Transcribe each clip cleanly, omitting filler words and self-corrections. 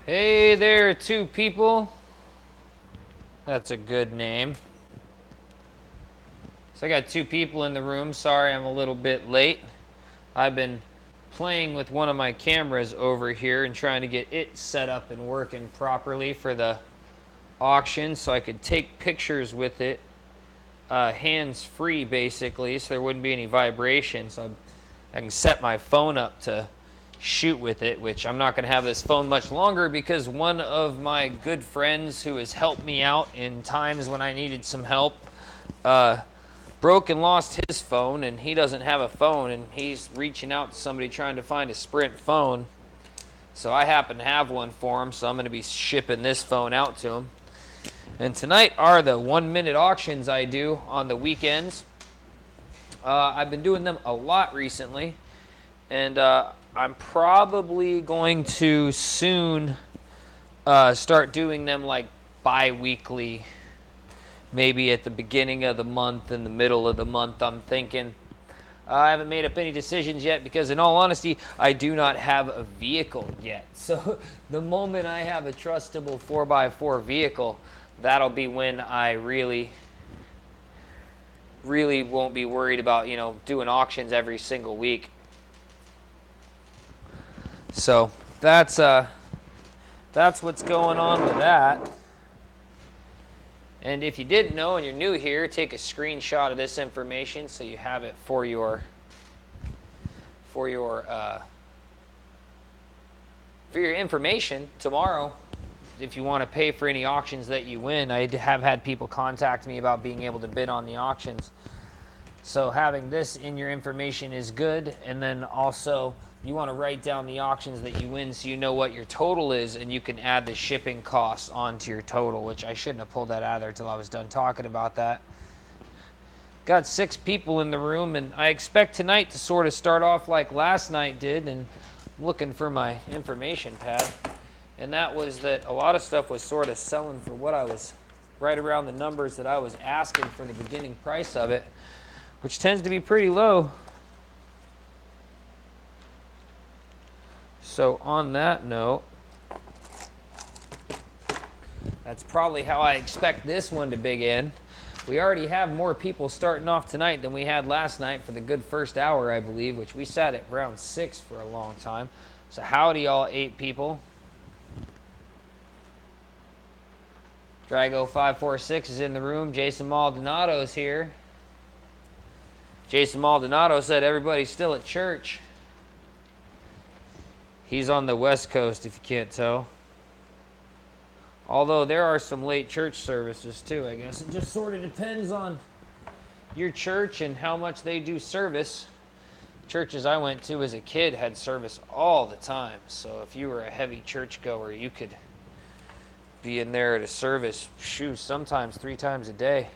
Hey there, two people. That's a good name. So I got two people in the room. Sorry I'm a little bit late. I've been playing with one of my cameras over here and trying to get it set up and working properly for the auction so I could take pictures with it hands-free basically, so there wouldn't be any vibration. So I can set my phone up to shoot with it, which I'm not going to have this phone much longer because one of my good friends who has helped me out in times when I needed some help broke and lost his phone, and he doesn't have a phone, and he's reaching out to somebody trying to find a Sprint phone. So I happen to have one for him, so I'm going to be shipping this phone out to him. And tonight are the 1-minute auctions I do on the weekends. I've been doing them a lot recently, and I'm probably going to soon start doing them like bi-weekly, maybe at the beginning of the month and the middle of the month, I'm thinking. I haven't made up any decisions yet because, in all honesty, I do not have a vehicle yet. So the moment I have a trustable 4x4 vehicle, that'll be when I really won't be worried about, doing auctions every single week. So that's what's going on with that. And if you didn't know and you're new here, take a screenshot of this information so you have it for your information tomorrow. If you want to pay for any auctions that you win, I have had people contact me about being able to bid on the auctions. So having this in your information is good. And then also you want to write down the auctions that you win so you know what your total is, and you can add the shipping costs onto your total, which I shouldn't have pulled that out of there until I was done talking about that. Got 6 people in the room, and I expect tonight to sort of start off like last night did, and I'm looking for my information pad. And that was that a lot of stuff was sort of selling for what I was, right around the numbers that I was asking for the beginning price of it, which tends to be pretty low. So on that note, that's probably how I expect this one to begin. We already have more people starting off tonight than we had last night for the good first hour, I believe, which we sat at round 6 for a long time. So howdy, all 8 people. Drago546 is in the room. Jason Maldonado's here. Jason Maldonado said everybody's still at church. He's on the West Coast, if you can't tell. Although there are some late church services too, I guess. It just sort of depends on your church and how much they do service. Churches I went to as a kid had service all the time. So if you were a heavy churchgoer, you could be in there at a service, sometimes 3 times a day,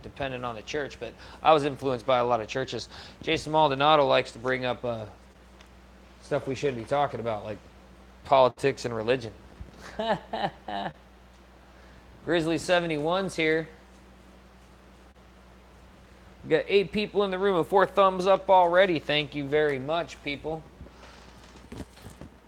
depending on the church. But I was influenced by a lot of churches. Jason Maldonado likes to bring up stuff we shouldn't be talking about, like politics and religion. Grizzly 71's here. We got 8 people in the room and 4 thumbs up already. Thank you very much, people.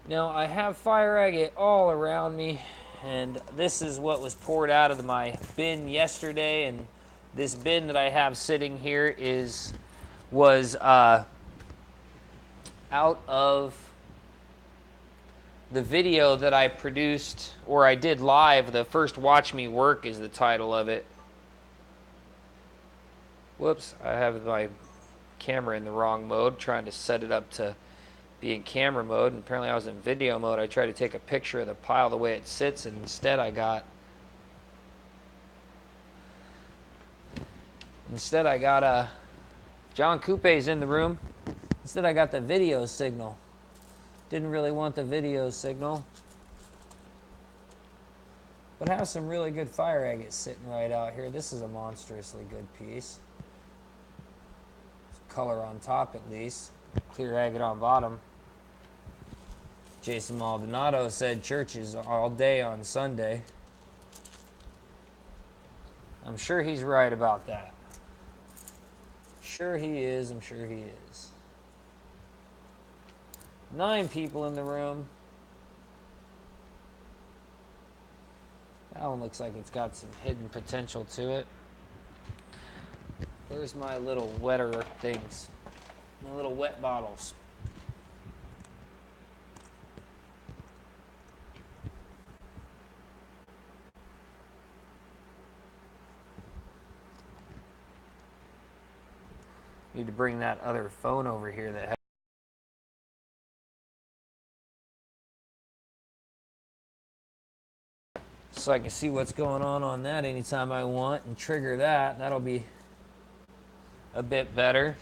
Now, I have fire agate all around me, and this is what was poured out of my bin yesterday. And this bin that I have sitting here was out of the video that I produced, or I did live. The First Watch Me Work is the title of it. Whoops, I have my camera in the wrong mode, trying to set it up to be in camera mode, and apparently I was in video mode. I tried to take a picture of the pile the way it sits, and instead I got John Coupe's in the room. Instead I got the video signal. Didn't really want the video signal. But have some really good fire agate sitting right out here. This is a monstrously good piece. Color on top at least. Clear agate on bottom. Jason Maldonado said churches all day on Sunday. I'm sure he's right about that. Sure he is, I'm sure he is. 9 people in the room. That one looks like it's got some hidden potential to it. Where's my little wetter things? My little wet bottles. Need to bring that other phone over here that has so I can see what's going on that anytime I want and trigger that. That'll be a bit better.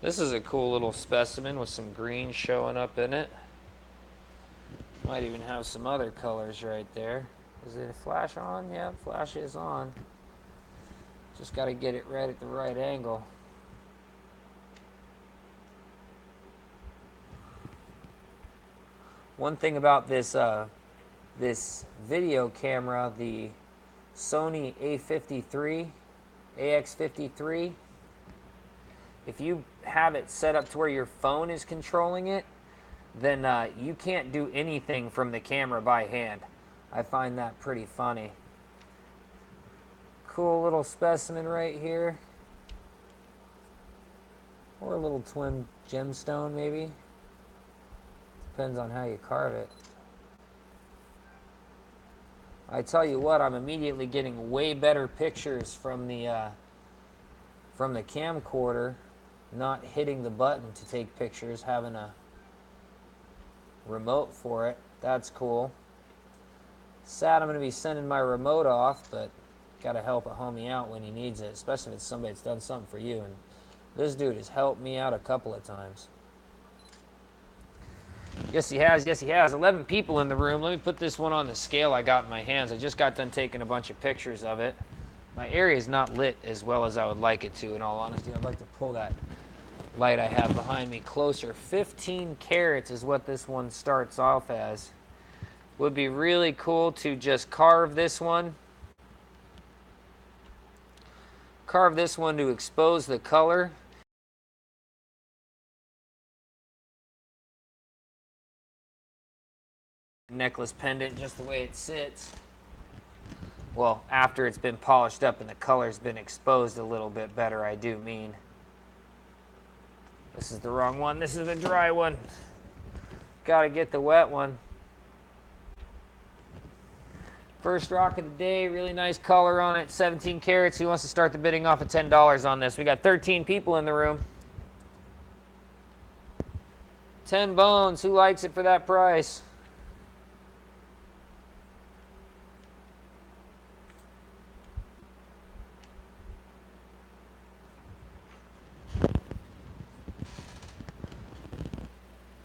This is a cool little specimen with some green showing up in it. Might even have some other colors right there. Is it a flash on? Yeah, flash is on. Just got to get it right at the right angle. One thing about this this video camera, the Sony A53, AX53, if you have it set up to where your phone is controlling it, then you can't do anything from the camera by hand. I find that pretty funny. Cool little specimen right here. Or a little twin gemstone maybe. Depends on how you carve it. I tell you what, I'm immediately getting way better pictures from the camcorder, not hitting the button to take pictures, having a remote for it. That's cool. Sad I'm going to be sending my remote off, but got to help a homie out when he needs it, especially if it's somebody that's done something for you. And this dude has helped me out a couple of times. Yes, he has. Yes, he has. 11 people in the room. Let me put this one on the scale I got in my hands. I just got done taking a bunch of pictures of it. My area is not lit as well as I would like it to, in all honesty. I'd like to pull that light I have behind me closer. 15 carats is what this one starts off as. Would be really cool to just carve this one. Carve this one to expose the color. Necklace pendant just the way it sits. Well, after it's been polished up and the color's been exposed a little bit better, I do mean. This is the wrong one. This is the dry one. Gotta get the wet one. First rock of the day, really nice color on it, 17 carats. Who wants to start the bidding off at $10 on this? We got 13 people in the room. 10 bones. Who likes it for that price?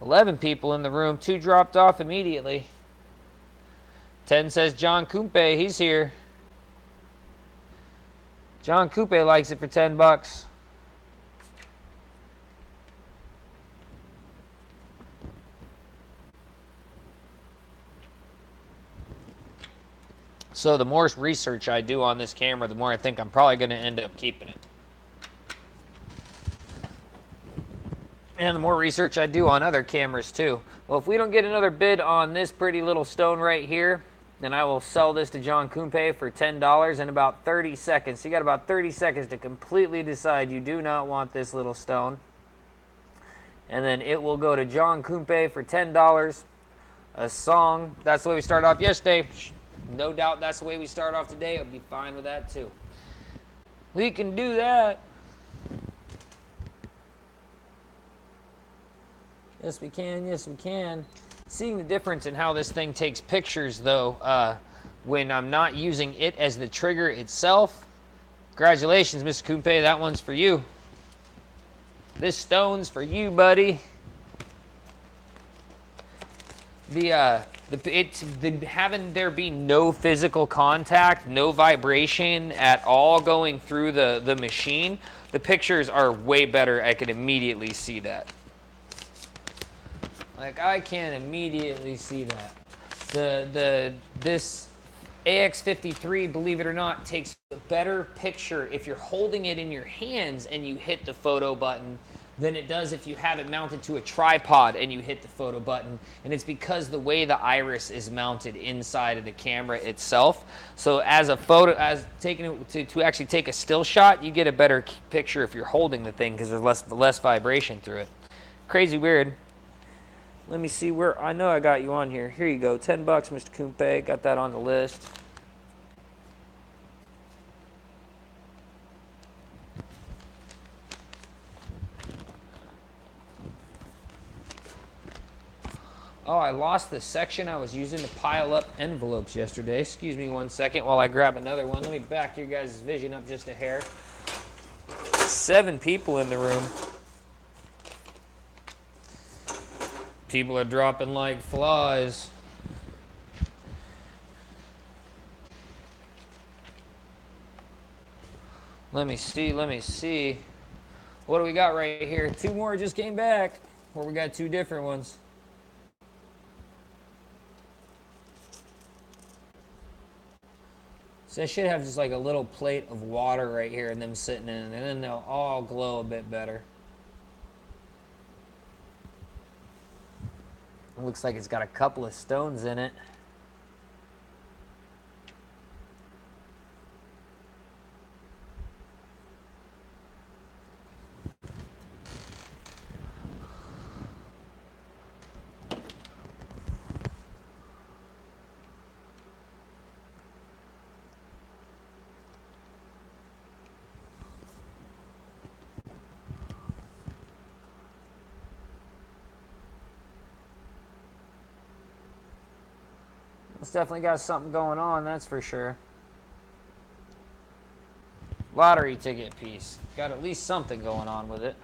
$11 people in the room. 2 dropped off immediately. 10 says John Kumpe. He's here. John Kumpe likes it for 10 bucks. So the more research I do on this camera, the more I think I'm probably going to end up keeping it. And the more research I do on other cameras too. Well, if we don't get another bid on this pretty little stone right here, then I will sell this to John Kumpe for $10 in about 30 seconds. So you got about 30 seconds to completely decide you do not want this little stone. And then it will go to John Kumpe for $10. A song. That's the way we started off yesterday. No doubt that's the way we start off today. I'll be fine with that too. We can do that. Yes, we can. Yes, we can. Seeing the difference in how this thing takes pictures, though, when I'm not using it as the trigger itself. Congratulations, Mr. Kumpe. That one's for you. This stone's for you, buddy. Having there be no physical contact, no vibration at all going through the machine, the pictures are way better. I can immediately see that. Like, I can immediately see that. This AX53, believe it or not, takes a better picture if you're holding it in your hands and you hit the photo button than it does if you have it mounted to a tripod and you hit the photo button. And it's because the way the iris is mounted inside of the camera itself. So as a photo, as taking it to actually take a still shot, you get a better picture if you're holding the thing because there's less vibration through it. Crazy weird. Let me see where, I know I got you on here. Here you go, 10 bucks, Mr. Kumpe. Got that on the list. Oh, I lost the section I was using to pile up envelopes yesterday. Excuse me 1 second while I grab another one. Let me back your guys' vision up just a hair. 7 people in the room. People are dropping like flies. Let me see. What do we got right here? 2 more just came back. Or we got 2 different ones. So I should have just like a little plate of water right here and them sitting in, and then they'll all glow a bit better. It looks like it's got a couple of stones in it. It's definitely got something going on, that's for sure. Lottery ticket piece. Got at least something going on with it.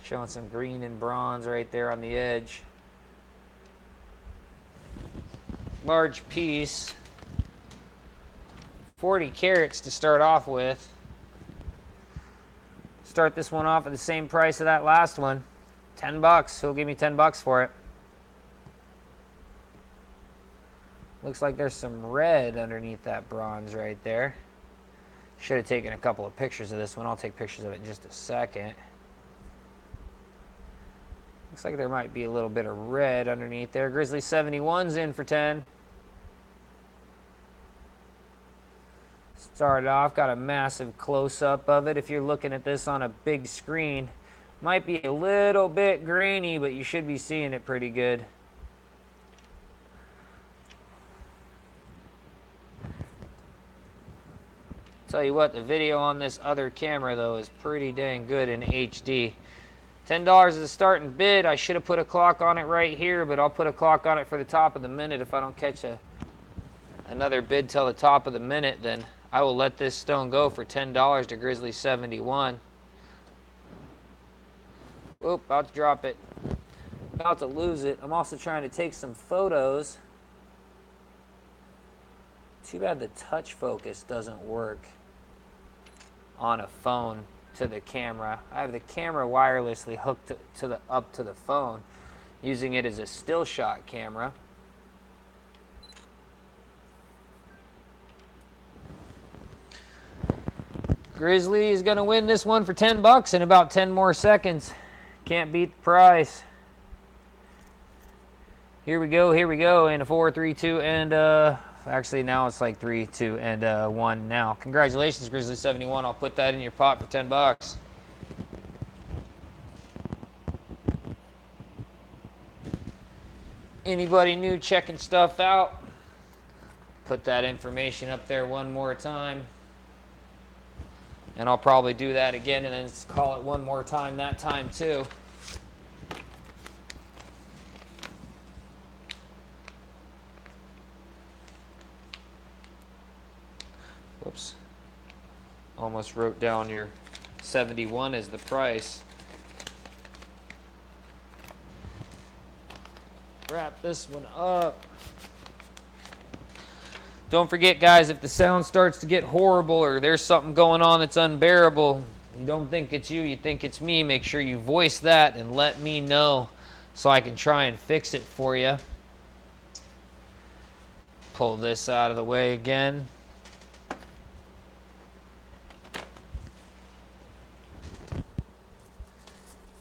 Showing some green and bronze right there on the edge. Large piece. 40 carats to start off with. Start this one off at the same price of that last one. 10 bucks. He'll give me 10 bucks for it. Looks like there's some red underneath that bronze right there. Should have taken a couple of pictures of this one. I'll take pictures of it in just a second. Looks like there might be a little bit of red underneath there. Grizzly 71's in for 10. Started off, got a massive close-up of it. If you're looking at this on a big screen, might be a little bit grainy, but you should be seeing it pretty good. Tell you what, the video on this other camera, though, is pretty dang good in HD. $10 is the starting bid. I should have put a clock on it right here, but I'll put a clock on it for the top of the minute. If I don't catch another bid till the top of the minute, then I will let this stone go for $10 to Grizzly 71. Oop, about to drop it. About to lose it. I'm also trying to take some photos. Too bad the touch focus doesn't work on a phone to the camera. I have the camera wirelessly hooked up to the phone, using it as a still shot camera. Grizzly is gonna win this one for 10 bucks in about 10 more seconds. Can't beat the price. Here we go, in a 4, 3, 2, and actually now it's like 3, 2, and 1 now. Congratulations, Grizzly 71. I'll put that in your pot for 10 bucks. Anybody new checking stuff out? Put that information up there one more time. And I'll probably do that again and then call it one more time that time too. Whoops. Almost wrote down your 71 as the price. Wrap this one up. Don't forget, guys, if the sound starts to get horrible or there's something going on that's unbearable, you don't think it's you, you think it's me, make sure you voice that and let me know so I can try and fix it for you. Pull this out of the way again.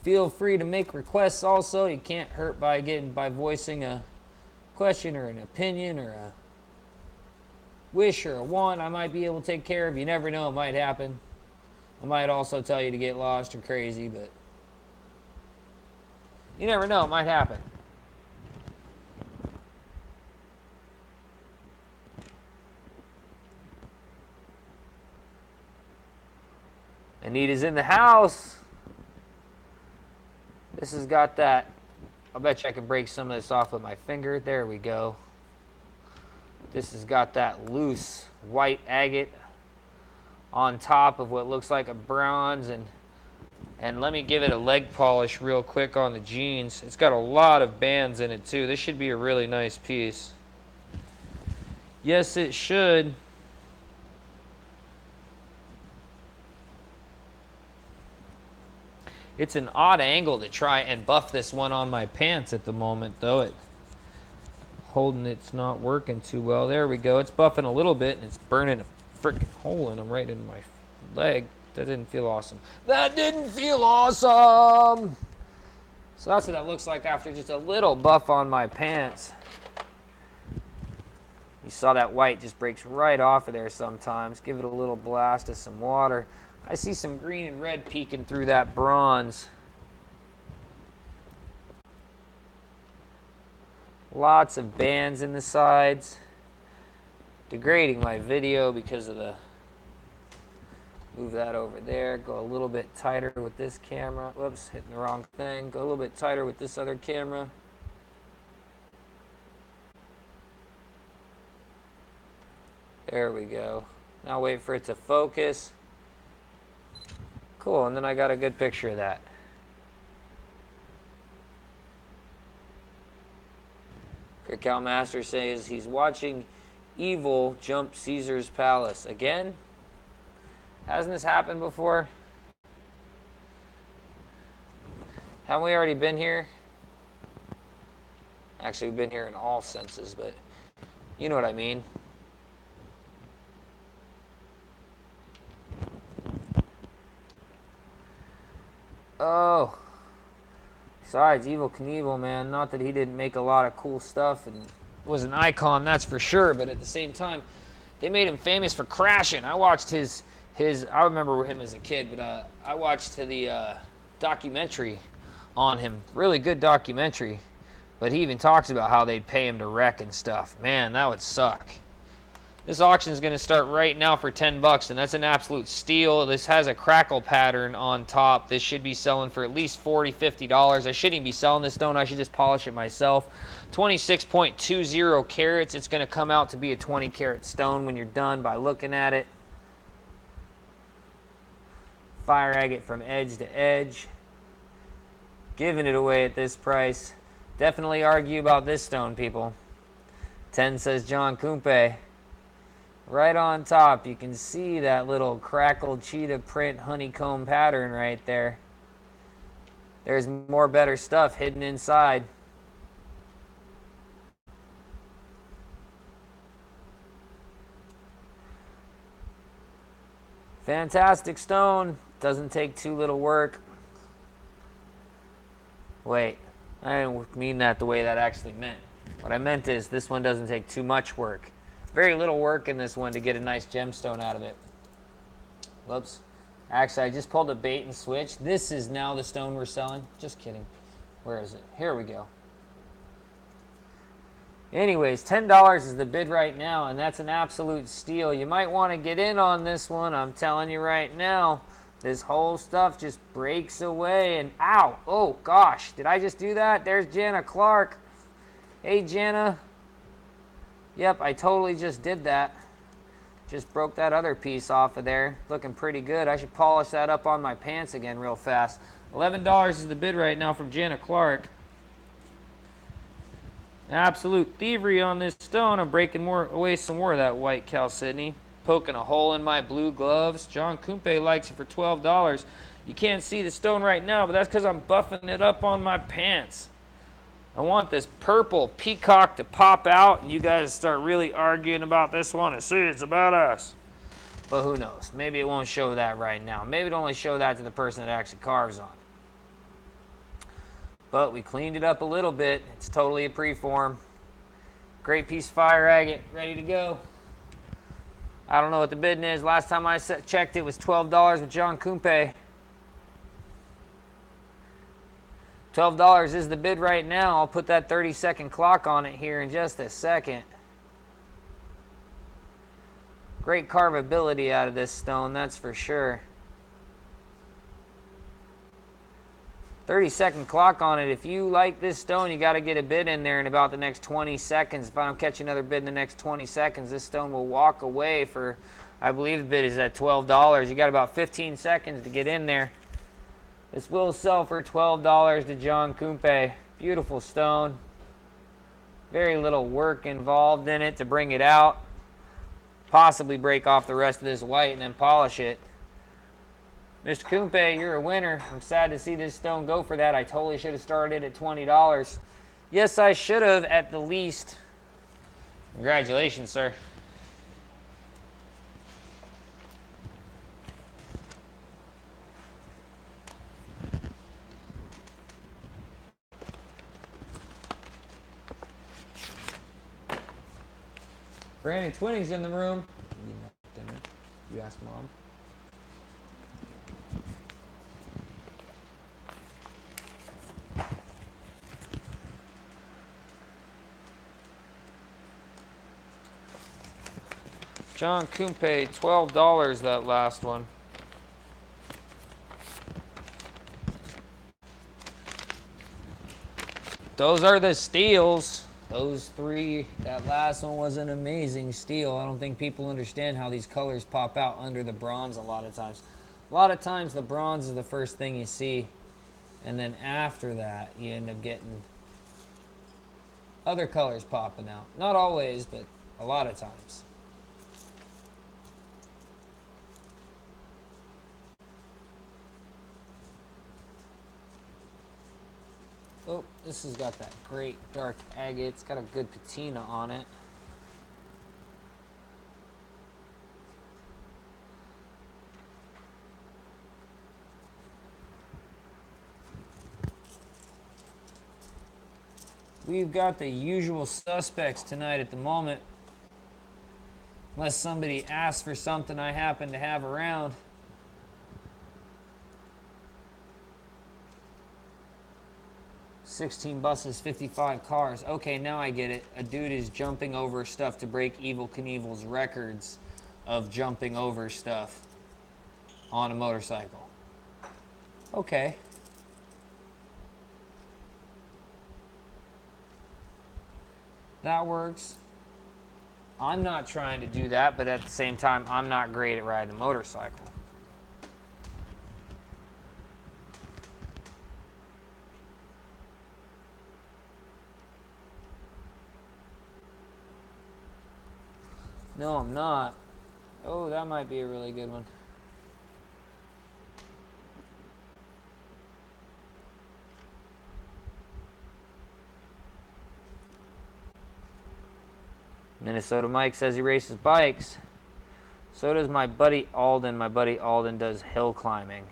Feel free to make requests also. You can't hurt by voicing a question or an opinion or a wish or a want I might be able to take care of. You never know, it might happen. I might also tell you to get lost or crazy, but you never know, it might happen. Anita's in the house. This has got that. I'll bet you I can break some of this off with my finger. There we go. This has got that loose white agate on top of what looks like a bronze. And let me give it a leg polish real quick on the jeans. It's got a lot of bands in it too. This should be a really nice piece. Yes, it should. It's an odd angle to try and buff this one on my pants at the moment, though. Holding it's not working too well. There we go. It's buffing a little bit, and it's burning a freaking hole in them right in my leg. That didn't feel awesome. That didn't feel awesome! So that's what that looks like after just a little buff on my pants. You saw that white just breaks right off of there sometimes. Give it a little blast of some water. I see some green and red peeking through that bronze. Lots of bands in the sides. Degrading my video because of the... Move that over there. Go a little bit tighter with this camera. Whoops, hitting the wrong thing. Go a little bit tighter with this other camera. There we go. Now wait for it to focus. Cool, and then I got a good picture of that. Cal Master says he's watching Evil jump Caesar's Palace. Again? Hasn't this happened before? Haven't we already been here? Actually, we've been here in all senses, but you know what I mean. Oh. Besides, Evel Knievel, man, not that he didn't make a lot of cool stuff and was an icon, that's for sure, but at the same time, they made him famous for crashing. I watched his I remember him as a kid, but I watched the documentary on him. Really good documentary. But he even talks about how they'd pay him to wreck and stuff. Man, that would suck. This auction is going to start right now for $10, and that's an absolute steal. This has a crackle pattern on top. This should be selling for at least $40, $50. I shouldn't even be selling this stone. I should just polish it myself. 26.20 carats. It's going to come out to be a 20 carat stone when you're done by looking at it. Fire agate from edge to edge. Giving it away at this price. Definitely argue about this stone, people. 10 says John Kumpe. Right on top, you can see that little crackled cheetah print honeycomb pattern right there. There's more better stuff hidden inside. Fantastic stone. Doesn't take too little work. Wait, I didn't mean that the way that actually meant. What I meant is this one doesn't take too much work. Very little work in this one to get a nice gemstone out of it. Whoops. Actually, I just pulled a bait and switch. This is now the stone we're selling. Just kidding. Where is it? Here we go. Anyways, $10 is the bid right now, and that's an absolute steal. You might want to get in on this one. I'm telling you right now, this whole stuff just breaks away. And ow! Oh, gosh. Did I just do that? There's Jana Clark. Hey, Jana. Yep, I totally just did that. Just broke that other piece off of there. Looking pretty good. I should polish that up on my pants again real fast. $11 is the bid right now from Jana Clark. Absolute thievery on this stone. I'm breaking away some more of that white chalcedony. Poking a hole in my blue gloves. John Kumpe likes it for $12. You can't see the stone right now, but that's because I'm buffing it up on my pants. I want this purple peacock to pop out, and you guys start really arguing about this one and see it's about us. But who knows? Maybe it won't show that right now. Maybe it'll only show that to the person that actually carves on. but we cleaned it up a little bit. It's totally a preform. Great piece of fire agate, ready to go. I don't know what the bidding is. Last time I checked, it was $12 with John Kumpe. $12 is the bid right now. I'll put that 30-second clock on it here in just a second. Great carvability out of this stone, that's for sure. 30-second clock on it. If you like this stone, you got to get a bid in there in about the next 20 seconds. If I don't catch another bid in the next 20 seconds, this stone will walk away for, I believe the bid is at $12. You got about 15 seconds to get in there. This will sell for $12 to John Kumpe. Beautiful stone. Very little work involved in it to bring it out. Possibly break off the rest of this white and then polish it. Mr. Kumpe, you're a winner. I'm sad to see this stone go for that. I totally should have started at $20. Yes, I should have at the least. Congratulations, sir. Brandon Twinning's in the room. You asked Mom. John Kumpe, $12 that last one. Those are the steals. Those three, that last one was an amazing steal. I don't think people understand how these colors pop out under the bronze a lot of times. A lot of times the bronze is the first thing you see, and then after that you end up getting other colors popping out. Not always, but a lot of times. Oh, this has got that great dark agate. It's got a good patina on it. We've got the usual suspects tonight at the moment. Unless somebody asks for something I happen to have around. $16 buses, 55 cars. Okay, now I get it. A dude is jumping over stuff to break Evel Knievel's records of jumping over stuff on a motorcycle. Okay. That works. I'm not trying to do that, but at the same time, I'm not great at riding a motorcycle. No, I'm not. Oh, that might be a really good one. Minnesota Mike says he races bikes. So does my buddy Alden. My buddy Alden does hill climbing.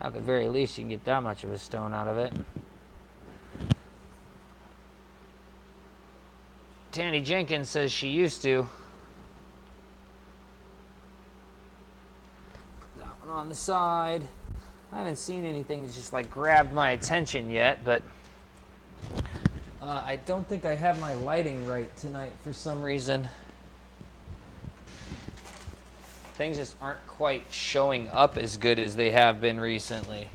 At the very least, you can get that much of a stone out of it. Tanny Jenkins says she used to. Put that one on the side. I haven't seen anything that's just like grabbed my attention yet, but I don't think I have my lighting right tonight for some reason. Things just aren't quite showing up as good as they have been recently.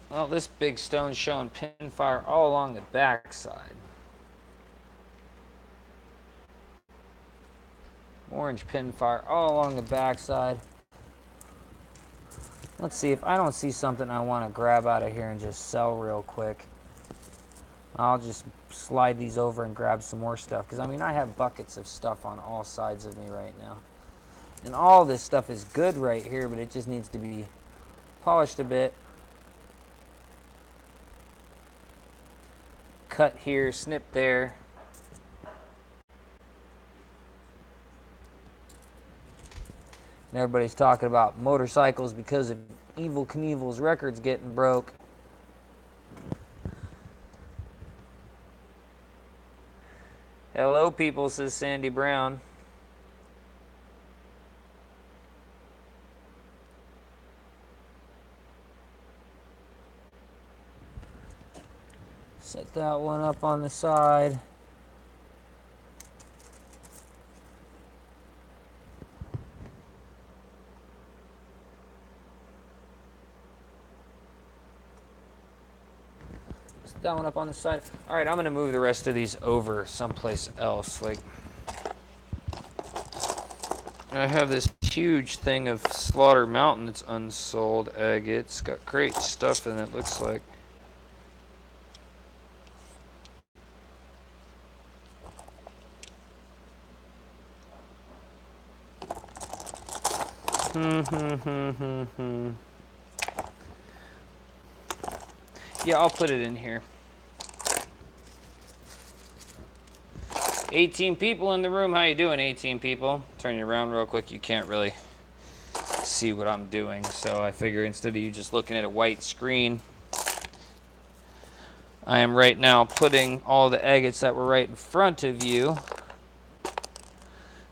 Well, this big stone's showing pin fire all along the backside. Orange pin fire all along the backside. Let's see if I don't see something I want to grab out of here and just sell real quick. I'll just slide these over and grab some more stuff. Because, I mean, I have buckets of stuff on all sides of me right now. And all this stuff is good right here, but it just needs to be polished a bit. Cut here, snip there. And everybody's talking about motorcycles because of Evel Knievel's records getting broke. Hello, people, says Sandy Brown. Set that one up on the side. Set that one up on the side. All right, I'm going to move the rest of these over someplace else. Like, I have this huge thing of Slaughter Mountain that's unsold agate. It's got great stuff in it, looks like. Yeah, I'll put it in here. 18 people in the room. How you doing, 18 people? Turn you around real quick. You can't really see what I'm doing, so I figure instead of you just looking at a white screen, I am right now putting all the agates that were right in front of you,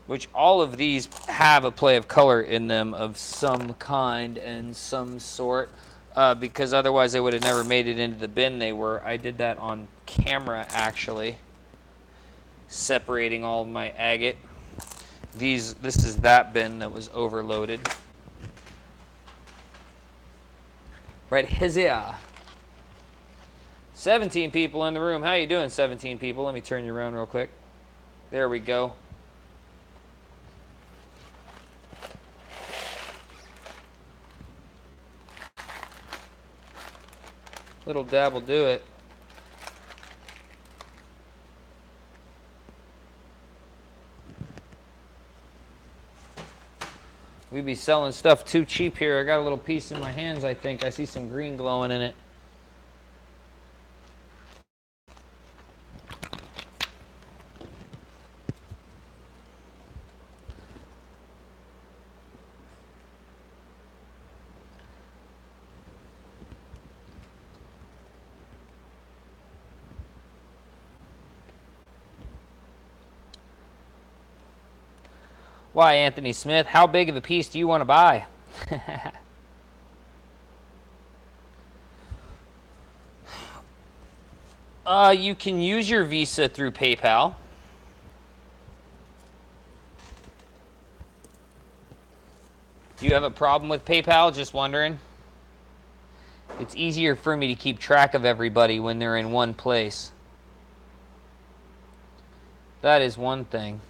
which all of these have a play of color in them of some kind and some sort, because otherwise they would have never made it into the bin they were. I did that on camera, actually, separating all of my agate. This is that bin that was overloaded. Right here. 17 people in the room. How you doing, 17 people? Let me turn you around real quick. There we go. Little dab will do it. We be selling stuff too cheap here. I got a little piece in my hands, I think. I see some green glowing in it. Why, Anthony Smith? How big of a piece do you want to buy? You can use your Visa through PayPal. Do you have a problem with PayPal? Just wondering. It's easier for me to keep track of everybody when they're in one place. That is one thing.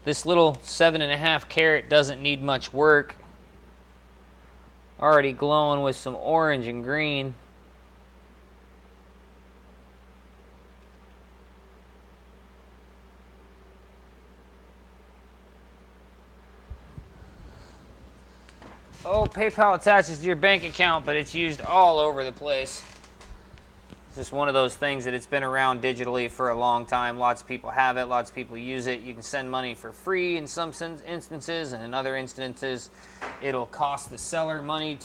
This little 7.5 carat doesn't need much work. Already glowing with some orange and green. Oh, PayPal attaches to your bank account, but it's used all over the place. It's just one of those things that it's been around digitally for a long time. Lots of people have it. Lots of people use it. You can send money for free in some instances, and in other instances, it'll cost the seller money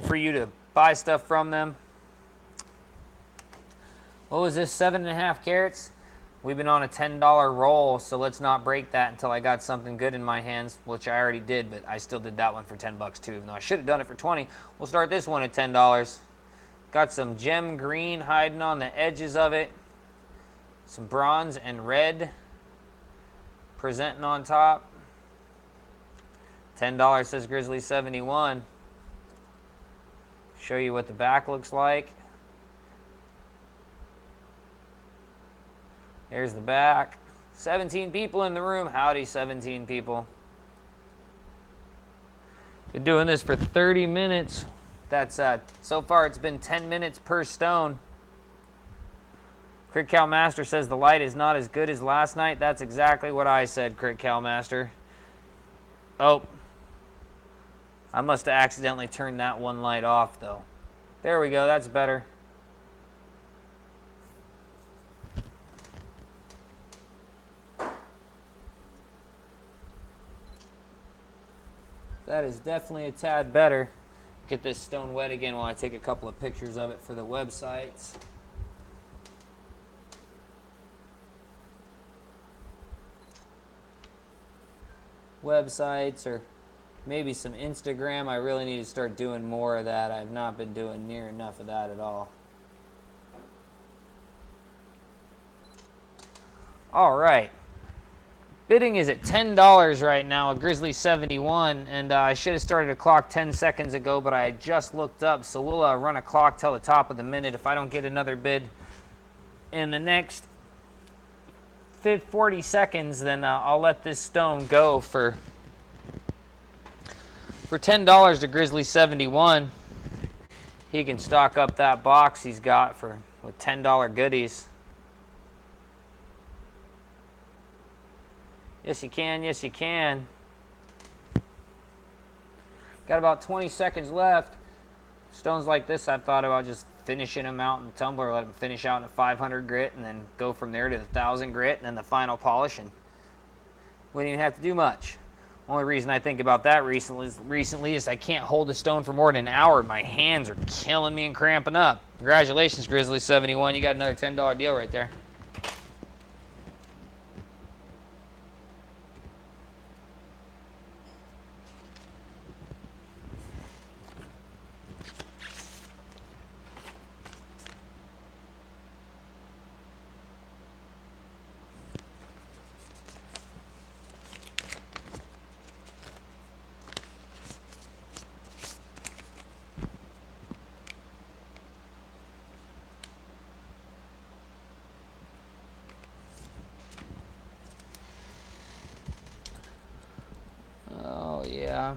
for you to buy stuff from them. What was this, 7.5 carats? We've been on a $10 roll, so let's not break that until I got something good in my hands, which I already did, but I still did that one for 10 bucks too, even though I should have done it for 20. We'll start this one at $10. Got some gem green hiding on the edges of it. Some bronze and red presenting on top. $10 says Grizzly 71. Show you what the back looks like. There's the back. 17 people in the room. Howdy, 17 people. Been doing this for 30 minutes. That's so far it's been 10 minutes per stone. Crit Cow Master says the light is not as good as last night. That's exactly what I said, Crit Cow Master. Oh, I must have accidentally turned that one light off though. There we go, that's better. That is definitely a tad better. Get this stone wet again while I take a couple of pictures of it for the websites. Websites or maybe some Instagram. I really need to start doing more of that. I've not been doing near enough of that at all. All right. Bidding is at $10 right now, a Grizzly 71, and I should have started a clock 10 seconds ago, but I had just looked up, so we'll run a clock till the top of the minute. If I don't get another bid in the next 40 seconds, then I'll let this stone go for $10 to Grizzly 71. He can stock up that box he's got with $10 goodies. Yes, you can. Yes, you can. Got about 20 seconds left. Stones like this, I've thought about just finishing them out in tumbler, let them finish out in a 500 grit, and then go from there to the 1,000 grit, and then the final polish, and wouldn't even have to do much. Only reason I think about that recently is I can't hold a stone for more than an hour. My hands are killing me and cramping up. Congratulations, Grizzly 71. You got another $10 deal right there. Oh, yeah.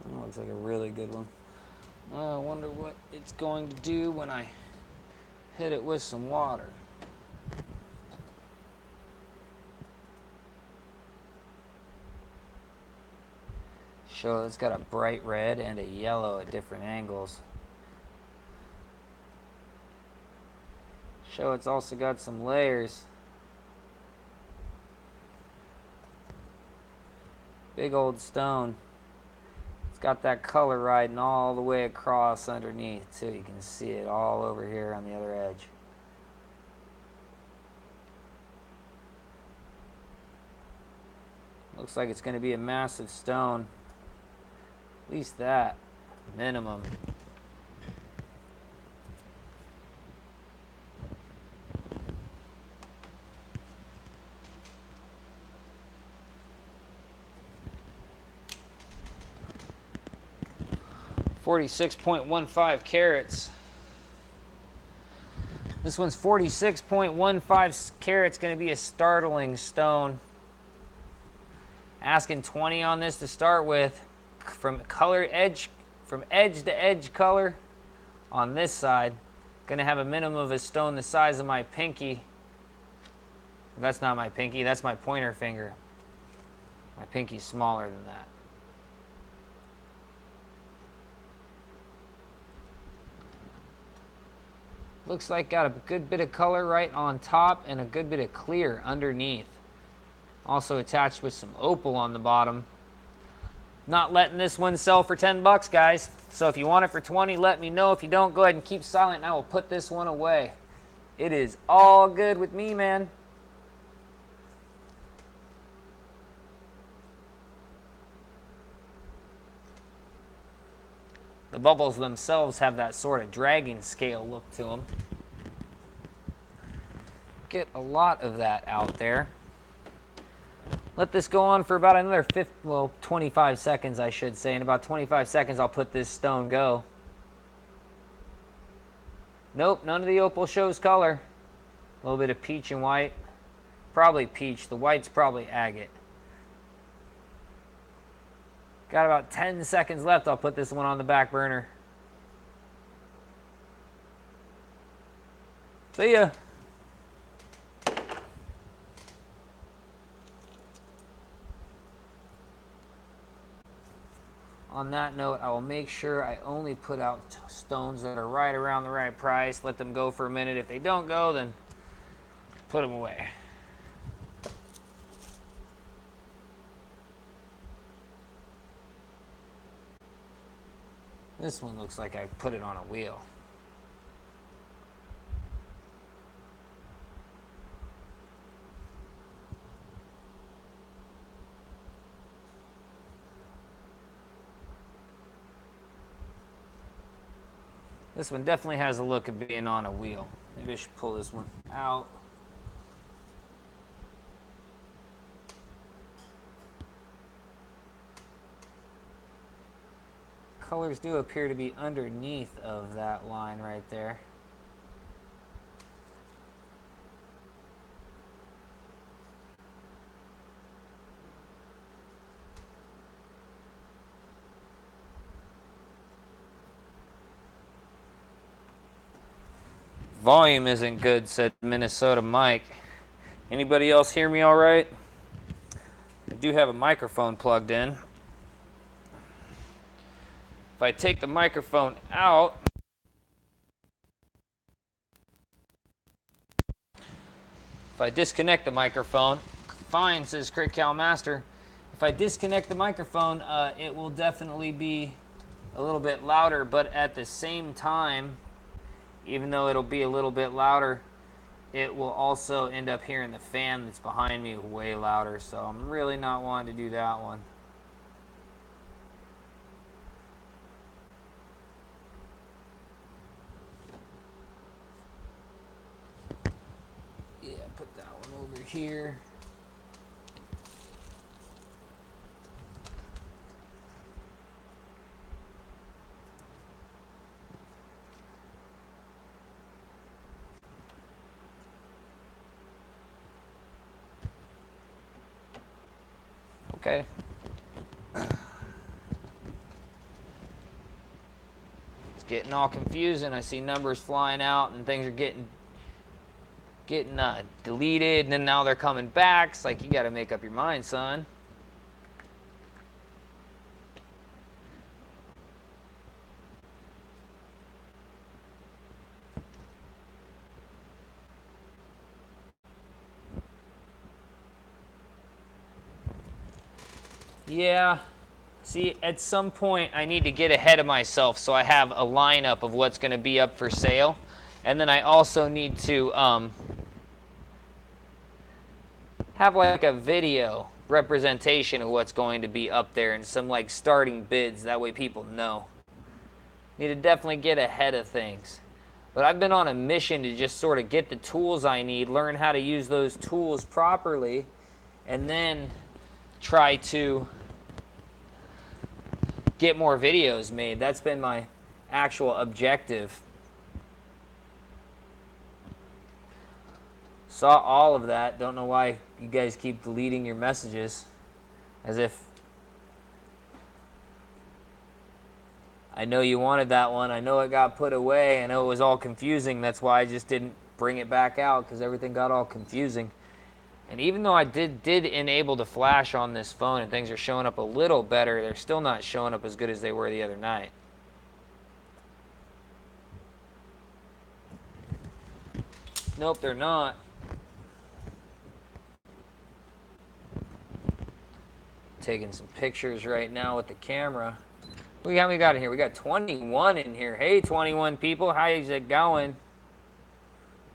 That looks like a really good one. I wonder what it's going to do when I hit it with some water. Show it's got a bright red and a yellow at different angles. Show it's also got some layers. Big old stone. It's got that color riding all the way across underneath too. You can see it all over here on the other edge. Looks like it's going to be a massive stone. At least that, minimum. $46.15 carats. This one's 46.15 carats, going to be a startling stone. Asking 20 on this to start with. From edge to edge color on this side. Going to have a minimum of a stone the size of my pinky. That's not my pinky, that's my pointer finger. My pinky's smaller than that. Looks like got a good bit of color right on top and a good bit of clear underneath. Also attached with some opal on the bottom. Not letting this one sell for 10 bucks, guys. So if you want it for 20, let me know. If you don't, go ahead and keep silent and I will put this one away. It is all good with me, man. The bubbles themselves have that sort of dragging scale look to them. Get a lot of that out there. Let this go on for about another 25 seconds, I should say. In about 25 seconds, I'll put this stone go. Nope, none of the opal shows color. A little bit of peach and white. Probably peach. The white's probably agate. Got about 10 seconds left. I'll put this one on the back burner. See ya. On that note, I will make sure I only put out stones that are right around the right price. Let them go for a minute. If they don't go, then put them away. This one looks like I put it on a wheel. This one definitely has a look of being on a wheel. Maybe I should pull this one out. Colors do appear to be underneath of that line right there. Volume isn't good, said Minnesota Mike. Anybody else hear me all right? I do have a microphone plugged in. If I take the microphone out, if I disconnect the microphone, fine, says Crit Cal Master. If I disconnect the microphone, it will definitely be a little bit louder, but at the same time, even though it'll be a little bit louder, it will also end up hearing the fan that's behind me way louder, so I'm really not wanting to do that one. Yeah, put that one over here. Okay. It's getting all confusing. I see numbers flying out and things are getting deleted, and then now they're coming back. It's like, you got to make up your mind, son. Yeah. See, at some point, I need to get ahead of myself so I have a lineup of what's going to be up for sale. And then I also need to have like a video representation of what's going to be up there and some like starting bids. That way people know. Need to definitely get ahead of things. But I've been on a mission to just sort of get the tools I need, learn how to use those tools properly, and then try to get more videos made. That's been my actual objective. Saw all of that. Don't know why you guys keep deleting your messages. As if I know you wanted that one. I know it got put away. I know it was all confusing. That's why I just didn't bring it back out, because everything got all confusing. And even though I did enable the flash on this phone and things are showing up a little better, they're still not showing up as good as they were the other night. Nope, they're not. Taking some pictures right now with the camera. How many we got in here? We got 21 in here. Hey, 21 people. How's it going?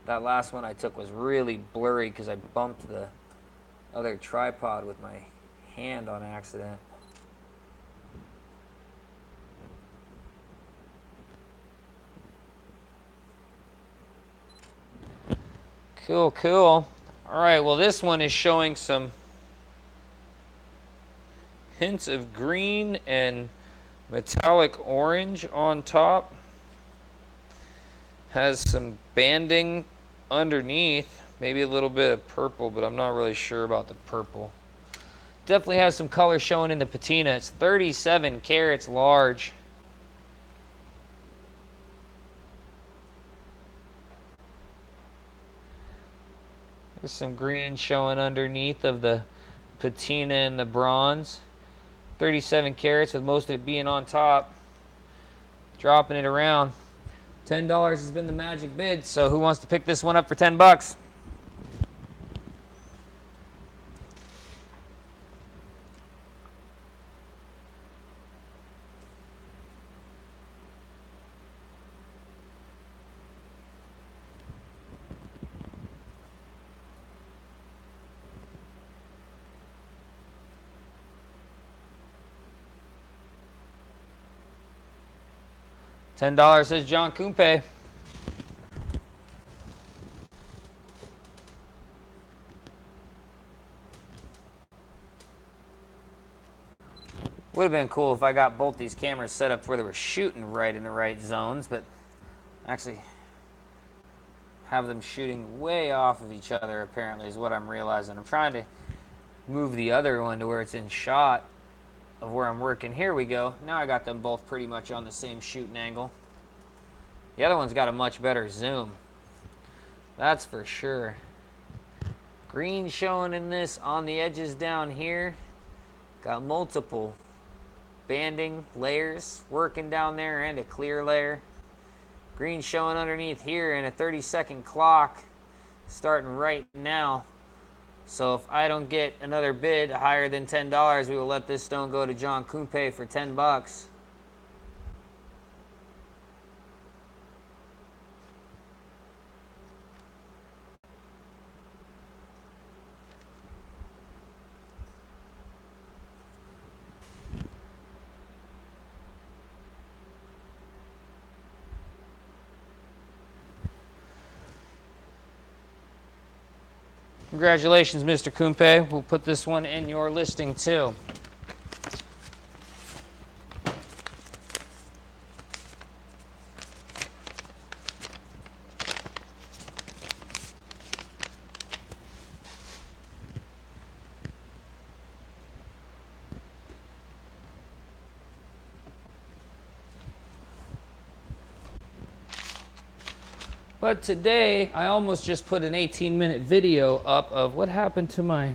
That last one I took was really blurry because I bumped the other tripod with my hand on accident. Cool, cool. All right, well, this one is showing some hints of green and metallic orange on top. Has some banding underneath, maybe a little bit of purple, but I'm not really sure about the purple. Definitely has some color showing in the patina. It's 37 carats large. There's some green showing underneath of the patina and the bronze. 37 carats with most of it being on top. Dropping it around. $10 has been the magic bid, so who wants to pick this one up for 10 bucks? $10 says John Kumpe. Would have been cool if I got both these cameras set up where they were shooting right in the right zones, but actually have them shooting way off of each other, apparently, is what I'm realizing. I'm trying to move the other one to where it's in shot of where I'm working. Here we go. Now I got them both pretty much on the same shooting angle. The other one's got a much better zoom. That's for sure. Green showing in this on the edges down here. Got multiple banding layers working down there and a clear layer. Green showing underneath here and a 30-second clock starting right now. So if I don't get another bid higher than $10, we will let this stone go to John Kumpe for 10 bucks. Congratulations, Mr. Kumpe. We'll put this one in your listing too. But today, I almost just put an 18-minute video up of what happened to my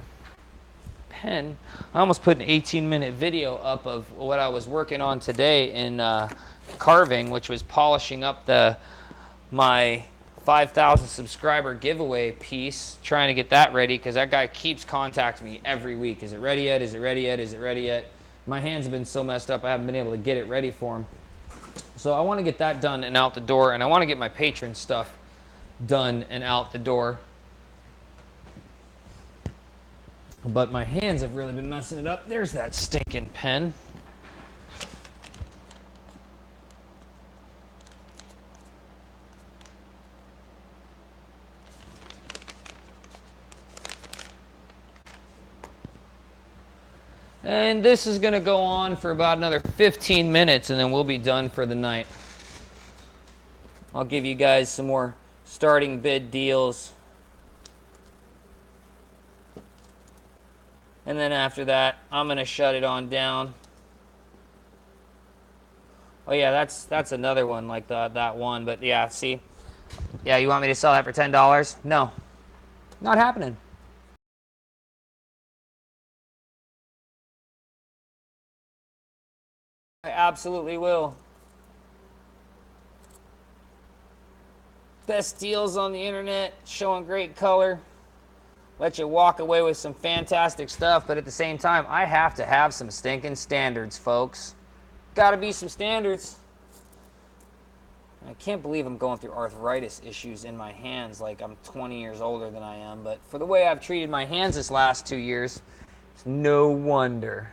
pen. I almost put an 18-minute video up of what I was working on today in carving, which was polishing up my 5,000 subscriber giveaway piece, trying to get that ready, because that guy keeps contacting me every week. Is it ready yet? Is it ready yet? Is it ready yet? My hands have been so messed up, I haven't been able to get it ready for him. So I want to get that done and out the door, and I want to get my patron stuff done and out the door. But my hands have really been messing it up. There's that stinking pen. And this is going to go on for about another 15 minutes, and then we'll be done for the night. I'll give you guys some more starting bid deals. And then after that, I'm going to shut it on down. Oh yeah, that's another one like that one. But yeah, see? Yeah, you want me to sell that for $10? No. Not happening. I absolutely will. Best deals on the internet, showing great color. Let you walk away with some fantastic stuff, but at the same time, I have to have some stinking standards, folks. Gotta be some standards. I can't believe I'm going through arthritis issues in my hands like I'm 20 years older than I am, but for the way I've treated my hands this last 2 years, it's no wonder.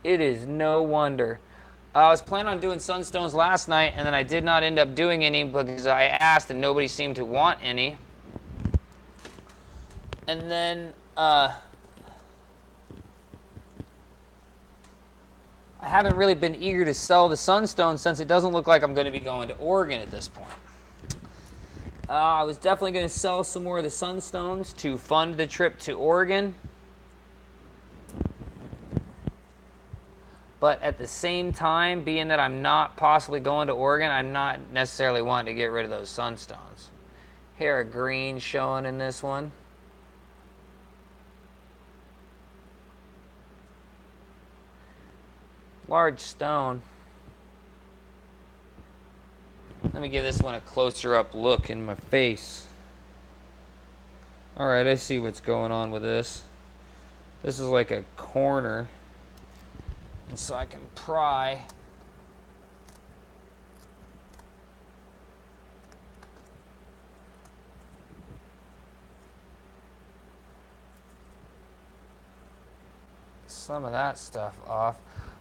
It is no wonder. I was planning on doing sunstones last night, and then I did not end up doing any because I asked and nobody seemed to want any. And then I haven't really been eager to sell the sunstone since it doesn't look like I'm going to be going to Oregon at this point. I was definitely going to sell some more of the sunstones to fund the trip to Oregon. But at the same time, being that I'm not possibly going to Oregon, I'm not necessarily wanting to get rid of those sunstones. Here, a green showing in this one. Large stone. Let me give this one a closer up look in my face. Alright, I see what's going on with this. This is like a corner. And so I can pry. Some of that stuff off.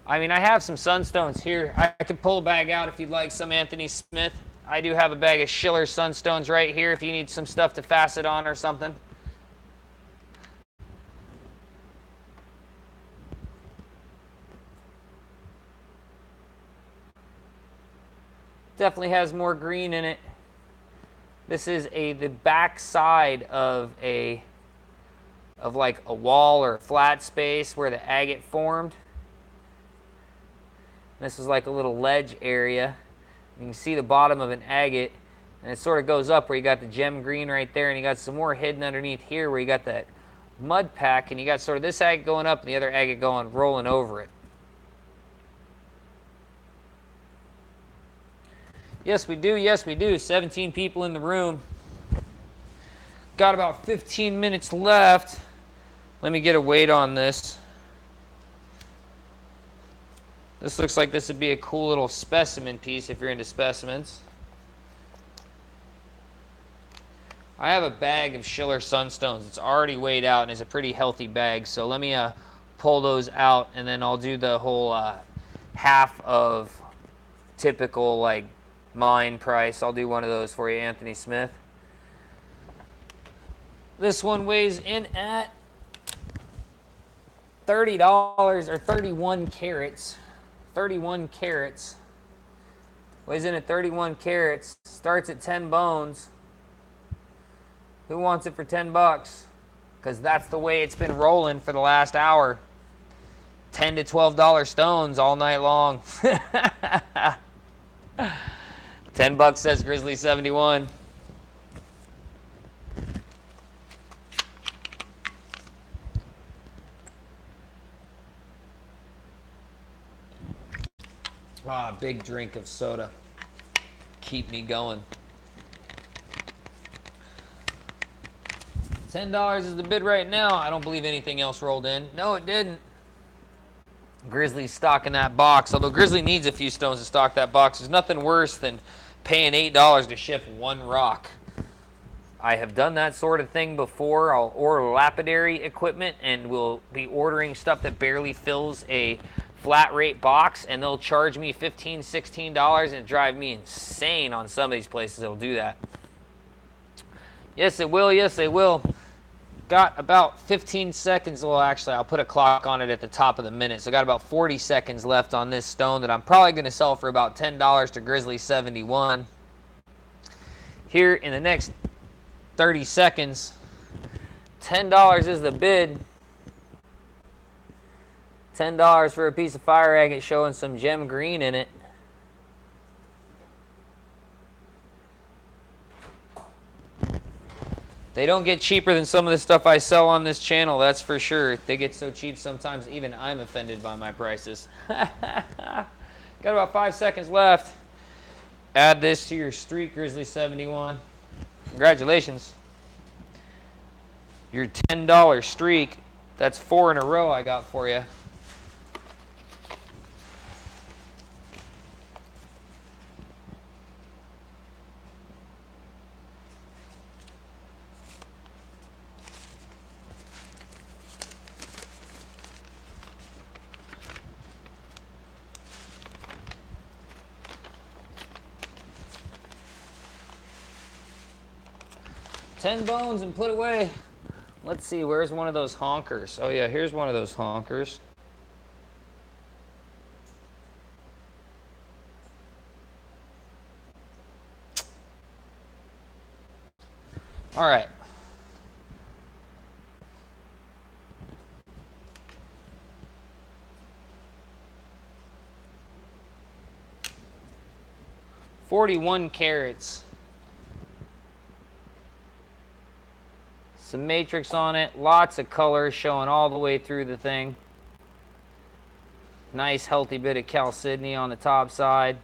I mean, I have some sunstones here. I could pull a bag out if you'd like some Anthony Smith. I do have a bag of Schiller sunstones right here if you need some stuff to facet on or something. Definitely has more green in it. This is the back side of like a wall or a flat space where the agate formed. This is like a little ledge area. You can see the bottom of an agate, and it sort of goes up where you got the gem green right there, and you got some more hidden underneath here where you got that mud pack, and you got sort of this agate going up and the other agate rolling over it. Yes, we do. Yes, we do. 17 people in the room. Got about 15 minutes left. Let me get a weight on this. This looks like this would be a cool little specimen piece if you're into specimens. I have a bag of Schiller sunstones. It's already weighed out and is a pretty healthy bag. So let me pull those out, and then I'll do the whole half of typical like mine price. I'll do one of those for you, Anthony Smith. This one weighs in at $30 or 31 carats. 31 carats. Weighs in at 31 carats. Starts at 10 bones. Who wants it for 10 bucks? Because that's the way it's been rolling for the last hour. $10 to $12 stones all night long. 10 bucks says Grizzly 71. Big drink of soda. Keep me going. $10 is the bid right now. I don't believe anything else rolled in. No, it didn't. Grizzly's stocking that box. Although Grizzly needs a few stones to stock that box. There's nothing worse than paying $8 to ship one rock. I have done that sort of thing before. I'll order lapidary equipment and we'll be ordering stuff that barely fills a flat rate box, and they'll charge me $15, $16 and it drive me insane on some of these places that'll do that. Yes, it will. Yes, they will. Got about 15 seconds. Well, actually, I'll put a clock on it at the top of the minute. So I got about 40 seconds left on this stone that I'm probably going to sell for about $10 to Grizzly 71. Here in the next 30 seconds, $10 is the bid. $10 for a piece of fire agate showing some gem green in it. They don't get cheaper than some of the stuff I sell on this channel, that's for sure. They get so cheap sometimes even I'm offended by my prices. Got about 5 seconds left. Add this to your streak, Grizzly 71. Congratulations. Your $10 streak. That's 4 in a row I got for you. $10 bones and put away. Let's see, where's one of those honkers? Oh yeah, here's one of those honkers. All right. $41 carats. Some matrix on it. Lots of colors showing all the way through the thing. Nice healthy bit of chalcedony on the top side.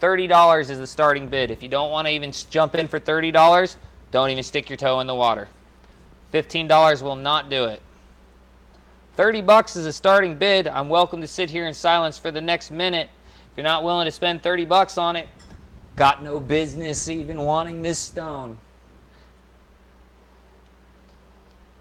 $30 is the starting bid. If you don't want to even jump in for $30, don't even stick your toe in the water. $15 will not do it. $30 is a starting bid. I'm welcome to sit here in silence for the next minute. If you're not willing to spend $30 on it, got no business even wanting this stone.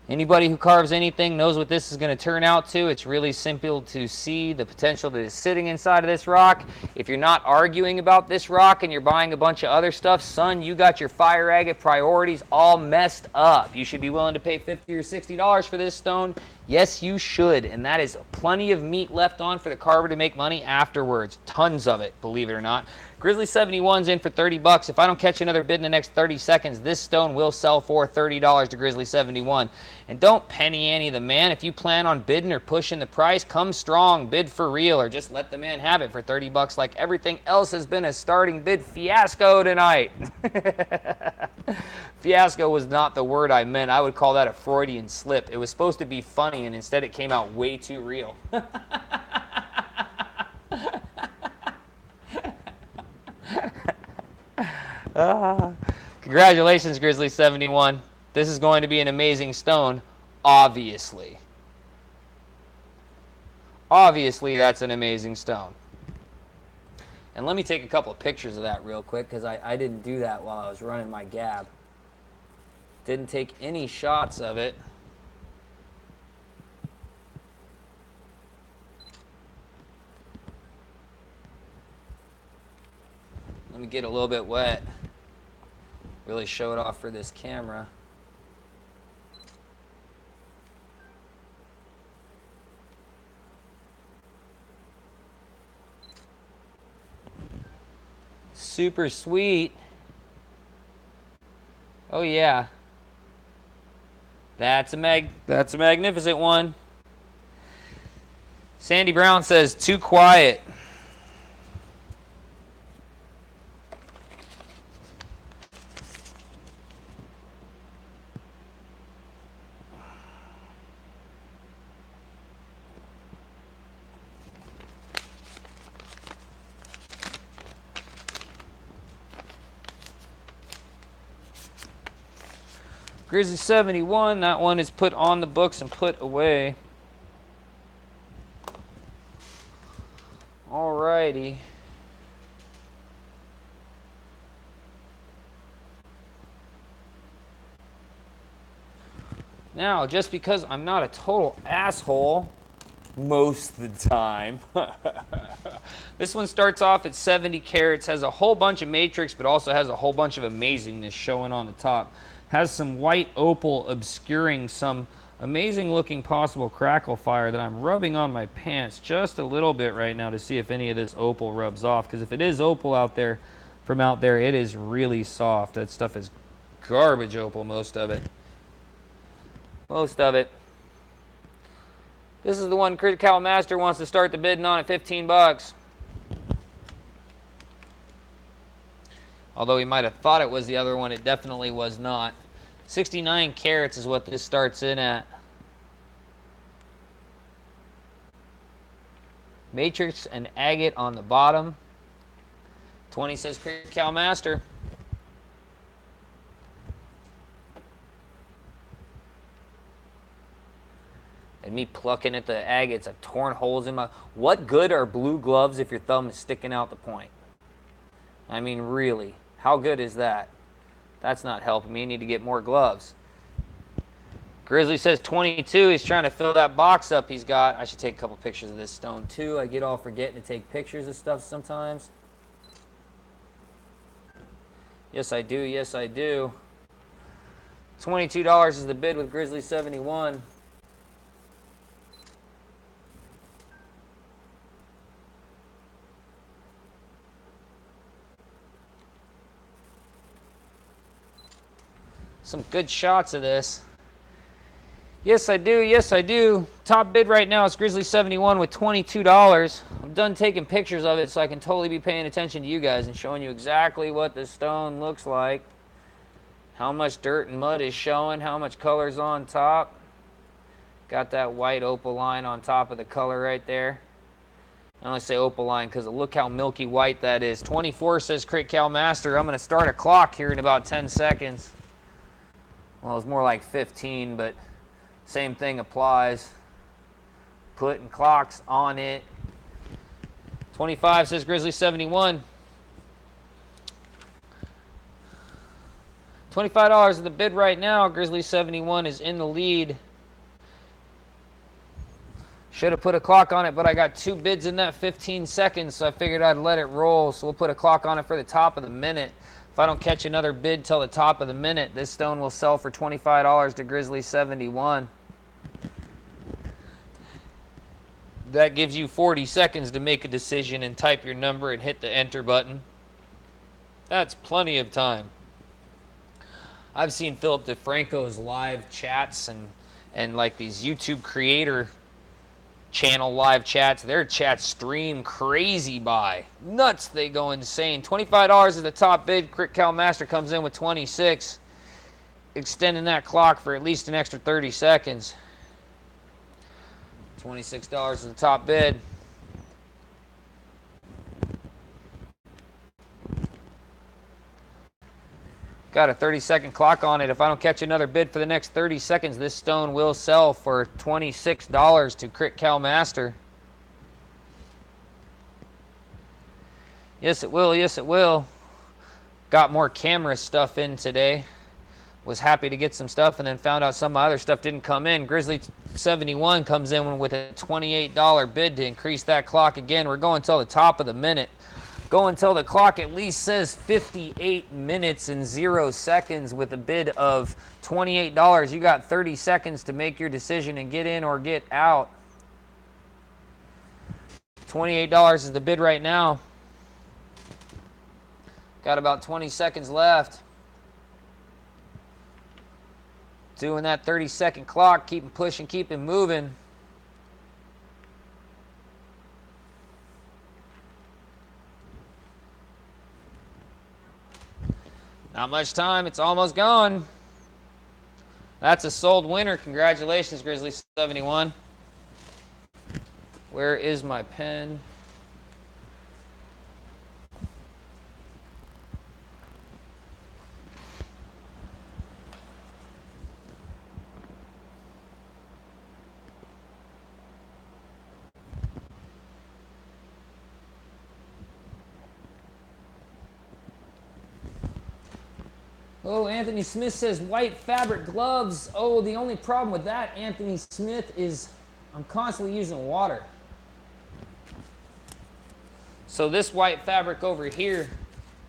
Anybody who carves anything knows what this is going to turn out to. It's really simple to see the potential that is sitting inside of this rock. If you're not arguing about this rock and you're buying a bunch of other stuff, son, you got your fire agate priorities all messed up. You should be willing to pay $50 or $60 for this stone. Yes, you should, and that is plenty of meat left on for the carver to make money afterwards. Tons of it, believe it or not. Grizzly 71's in for $30. If I don't catch another bid in the next 30 seconds, this stone will sell for $30 to Grizzly 71. And don't penny ante the man. If you plan on bidding or pushing the price, come strong, bid for real, or just let the man have it for $30 like everything else has been a starting bid fiasco tonight. Fiasco was not the word I meant. I would call that a Freudian slip. It was supposed to be funny, and instead it came out way too real. Congratulations, Grizzly 71. This is going to be an amazing stone, obviously. Obviously, that's an amazing stone. And let me take a couple of pictures of that real quick, because I didn't do that while I was running my gab. Didn't take any shots of it. Let me get a little bit wet. Really show it off for this camera. Super sweet. Oh yeah. That's a magnificent one. Sandy Brown says, too quiet. Grizzly 71, that one is put on the books and put away. Alrighty. Now, just because I'm not a total asshole most of the time, this one starts off at 70 carats, has a whole bunch of matrix, but also has a whole bunch of amazingness showing on the top. Has some white opal obscuring some amazing looking possible crackle fire that I'm rubbing on my pants just a little bit right now to see if any of this opal rubs off, because if it is opal out there, from out there, it is really soft. That stuff is garbage opal, most of it. Most of it. This is the one Critical Master wants to start the bidding on at $15. Although he might have thought it was the other one, it definitely was not. 69 carats is what this starts in at. Matrix and agate on the bottom. 20 says Critical Master. And me plucking at the agates, I've torn holes in my... What good are blue gloves if your thumb is sticking out the point? I mean, really, how good is that? That's not helping me. I need to get more gloves. Grizzly says 22. He's trying to fill that box up he's got. I should take a couple pictures of this stone, too. I get all forgetting to take pictures of stuff sometimes. Yes, I do. Yes, I do. $22 is the bid with Grizzly 71. some good shots of this. Yes, I do. Yes, I do. Top bid right now is Grizzly 71 with $22. I'm done taking pictures of it so I can totally be paying attention to you guys and showing you exactly what the stone looks like. How much dirt and mud is showing, how much color's on top. Got that white opaline on top of the color right there. I only say opaline because look how milky white that is. 24 says Crit Cal Master. I'm going to start a clock here in about 10 seconds. Well, it's more like 15, but same thing applies. Putting clocks on it. 25 says Grizzly 71. $25 is the bid right now. Grizzly 71 is in the lead. Should have put a clock on it, but I got 2 bids in that 15 seconds, so I figured I'd let it roll. So we'll put a clock on it for the top of the minute. If I don't catch another bid till the top of the minute, this stone will sell for $25 to Grizzly 71. That gives you 40 seconds to make a decision and type your number and hit the enter button. That's plenty of time. I've seen Philip DeFranco's live chats and like these YouTube creator channel live chats. Their chats stream crazy by. Nuts, they go insane. $25 is the top bid. Crit Cal Master comes in with 26. Extending that clock for at least an extra 30 seconds. $26 is the top bid. Got a 30-second clock on it. If I don't catch another bid for the next 30 seconds, this stone will sell for $26 to Crit Cal Master. Yes, it will. Yes, it will. Got more camera stuff in today. Was happy to get some stuff and then found out some of my other stuff didn't come in. Grizzly 71 comes in with a $28 bid to increase that clock again. We're going till the top of the minute. Go until the clock at least says 58 minutes and 0 seconds with a bid of $28. You got 30 seconds to make your decision and get in or get out. $28 is the bid right now. Got about 20 seconds left. Doing that 30-second clock, keeping pushing, keeping moving. Not much time. It's almost gone. That's a sold winner. Congratulations, Grizzly 71. Where is my pen? Oh, Anthony Smith says white fabric gloves. Oh, the only problem with that, Anthony Smith, is I'm constantly using water. So this white fabric over here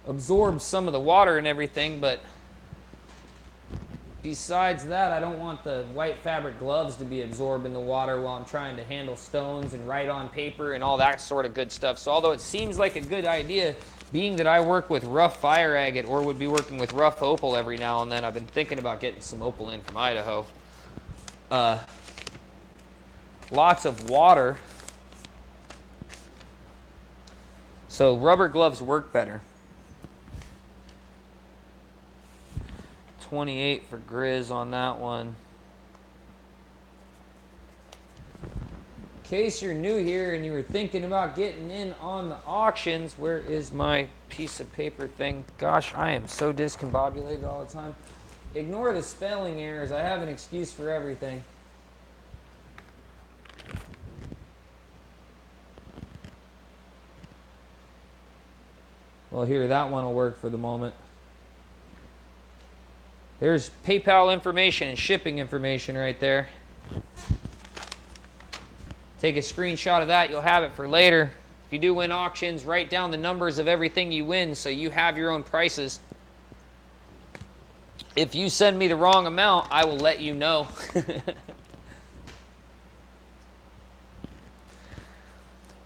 absorbs some of the water and everything, but besides that, I don't want the white fabric gloves to be absorbed in the water while I'm trying to handle stones and write on paper and all that sort of good stuff. So although it seems like a good idea, being that I work with rough fire agate or would be working with rough opal every now and then, I've been thinking about getting some opal in from Idaho. Lots of water. So rubber gloves work better. 28 for Grizz on that one. In case you're new here and you were thinking about getting in on the auctions, where is my piece of paper thing? Gosh, I am so discombobulated all the time. Ignore the spelling errors. I have an excuse for everything. Well, here, that one will work for the moment. There's PayPal information and shipping information right there. Take a screenshot of that. You'll have it for later. If you do win auctions, write down the numbers of everything you win so you have your own prices. If you send me the wrong amount, I will let you know.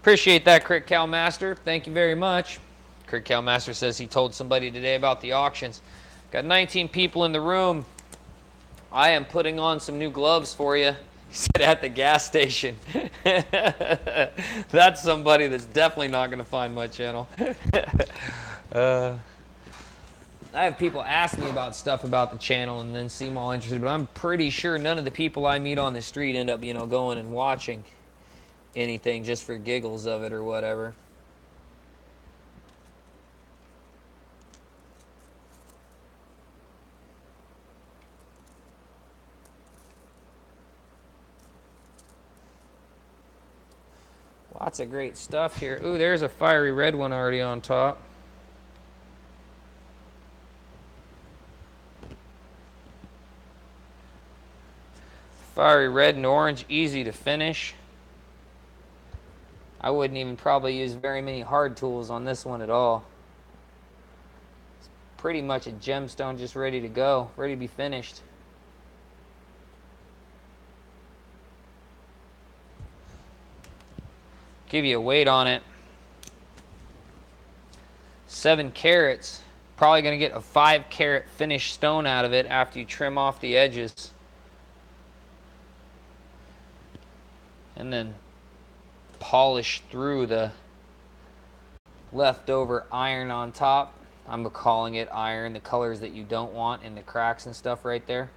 Appreciate that, Crit Cal Master. Thank you very much. Crit Cal Master says he told somebody today about the auctions. Got 19 people in the room. I am putting on some new gloves for you. He said at the gas station. That's somebody that's definitely not going to find my channel. I have people ask me about stuff about the channel and then seem all interested, but I'm pretty sure none of the people I meet on the street end up, going and watching anything just for giggles of it or whatever. Lots of great stuff here. Ooh, there's a fiery red one already on top. Fiery red and orange, easy to finish. I wouldn't even probably use very many hard tools on this one at all. It's pretty much a gemstone just ready to go, ready to be finished. Give you a weight on it. 7 carats. Probably going to get a 5-carat finished stone out of it after you trim off the edges. And then polish through the leftover iron on top. I'm calling it iron, the colors that you don't want in the cracks and stuff right there.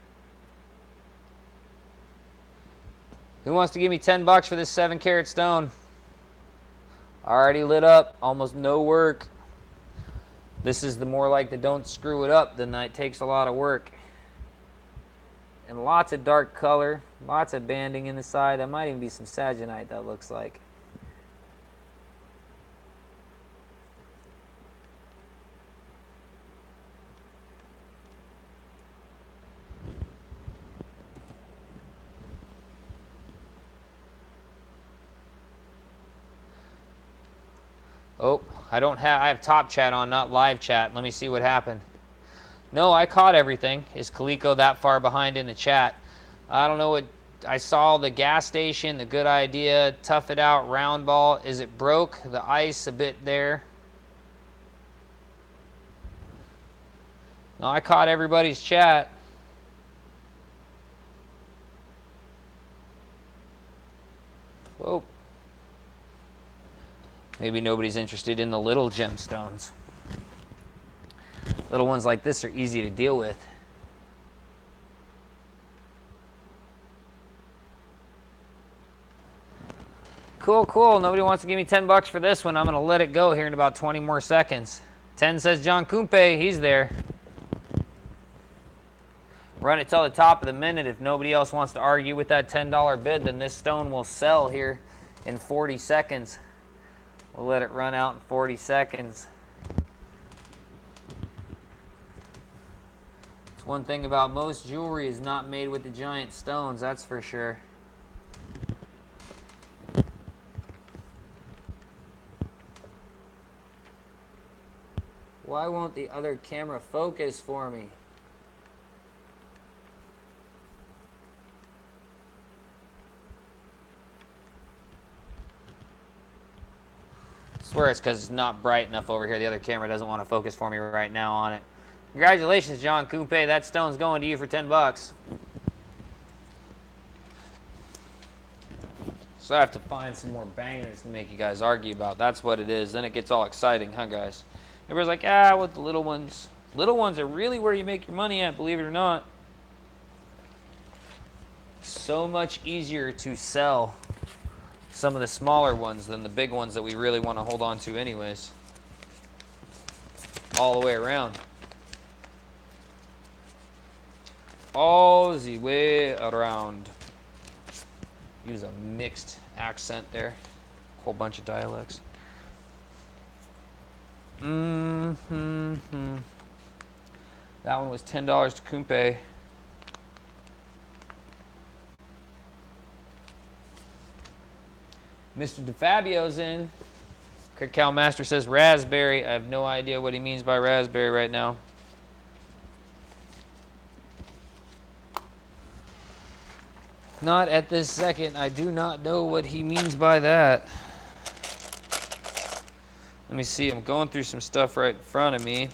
Who wants to give me 10 bucks for this 7-carat stone? Already lit up, almost no work. This is the more like the don't screw it up than it takes a lot of work. And lots of dark color, lots of banding in the side. That might even be some saginite, that looks like. Oh, I have top chat on, not live chat. Let me see what happened. No, I caught everything. Is Caleko that far behind in the chat? I don't know what, I saw the gas station, the good idea, tough it out, round ball. Is it broke? The ice a bit there. No, I caught everybody's chat. Whoa. Maybe nobody's interested in the little gemstones. Little ones like this are easy to deal with. Cool, cool. Nobody wants to give me 10 bucks for this one. I'm going to let it go here in about 20 more seconds. 10 says John Kumpe. He's there. Run it till the top of the minute. If nobody else wants to argue with that $10 bid, then this stone will sell here in 40 seconds. We'll let it run out in 40 seconds. It's one thing about most jewelry is not made with the giant stones, that's for sure. Why won't the other camera focus for me? I swear it's because it's not bright enough over here. The other camera doesn't want to focus for me right now on it. Congratulations, John Kumpe. That stone's going to you for 10 bucks. So I have to find some more bangers to make you guys argue about. That's what it is. Then it gets all exciting, huh, guys? Everybody's like, ah, with the little ones. Little ones are really where you make your money at, believe it or not. So much easier to sell some of the smaller ones than the big ones that we really want to hold on to anyways. All the way around. All the way around. Use a mixed accent there. Whole bunch of dialects. That one was $10 to Kumpe. Mr. DeFabio's in. Cacao Master says raspberry. I have no idea what he means by raspberry right now. Not at this second. I do not know what he means by that. Let me see. I'm going through some stuff right in front of me.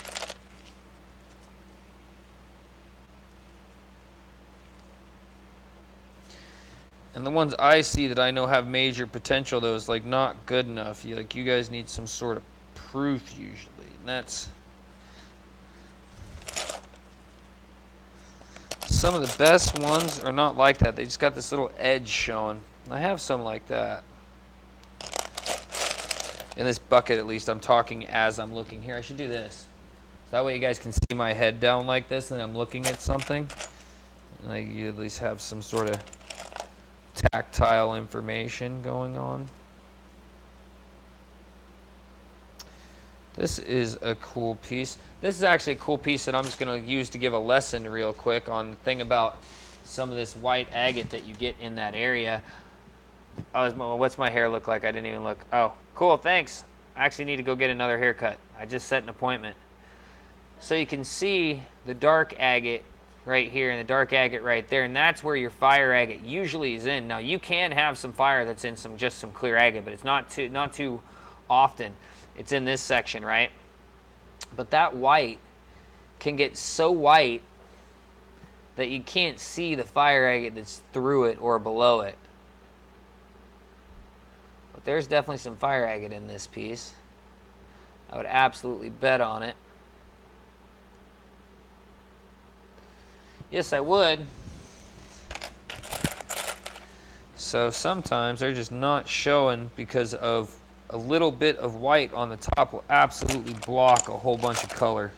And the ones I see that I know have major potential, though, is like not good enough. You guys need some sort of proof usually, and that's some of the best ones are not like that. They just got this little edge showing. I have some like that. In this bucket, at least, I'm talking as I'm looking. Here, I should do this. That way you guys can see my head down like this and I'm looking at something. And you at least have some sort of tactile information going on. This is a cool piece. This is actually a cool piece that I'm just going to use to give a lesson real quick on the thing about some of this white agate that you get in that area. Oh, what's my hair look like? I didn't even look. Oh, cool, thanks. I actually need to go get another haircut. I just set an appointment. So you can see the dark agate right here and the dark agate right there, and that's where your fire agate usually is in. Now you can have some fire that's in just some clear agate, but it's not too often. It's in this section, right? But that white can get so white that you can't see the fire agate that's through it or below it. But there's definitely some fire agate in this piece. I would absolutely bet on it. Yes, I would. So sometimes they're just not showing because of a little bit of white on the top will absolutely block a whole bunch of color,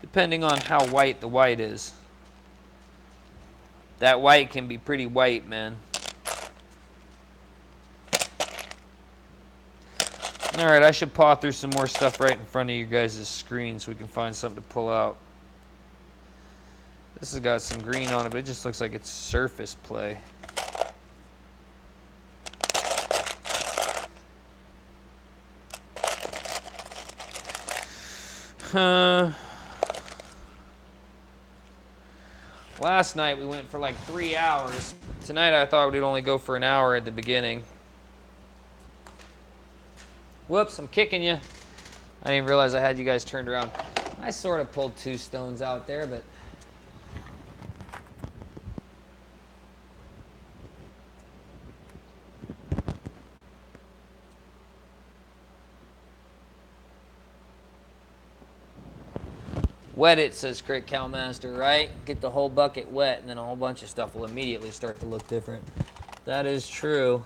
depending on how white the white is. That white can be pretty white, man. Alright, I should paw through some more stuff right in front of you guys' screen so we can find something to pull out. This has got some green on it, but it just looks like it's surface play. Last night we went for like 3 hours. Tonight I thought we'd only go for an hour at the beginning. Whoops, I'm kicking you. I didn't even realize I had you guys turned around. I sort of pulled 2 stones out there, but... Wet it, says Crick Cowmaster, right? Get the whole bucket wet, and then a whole bunch of stuff will immediately start to look different. That is true.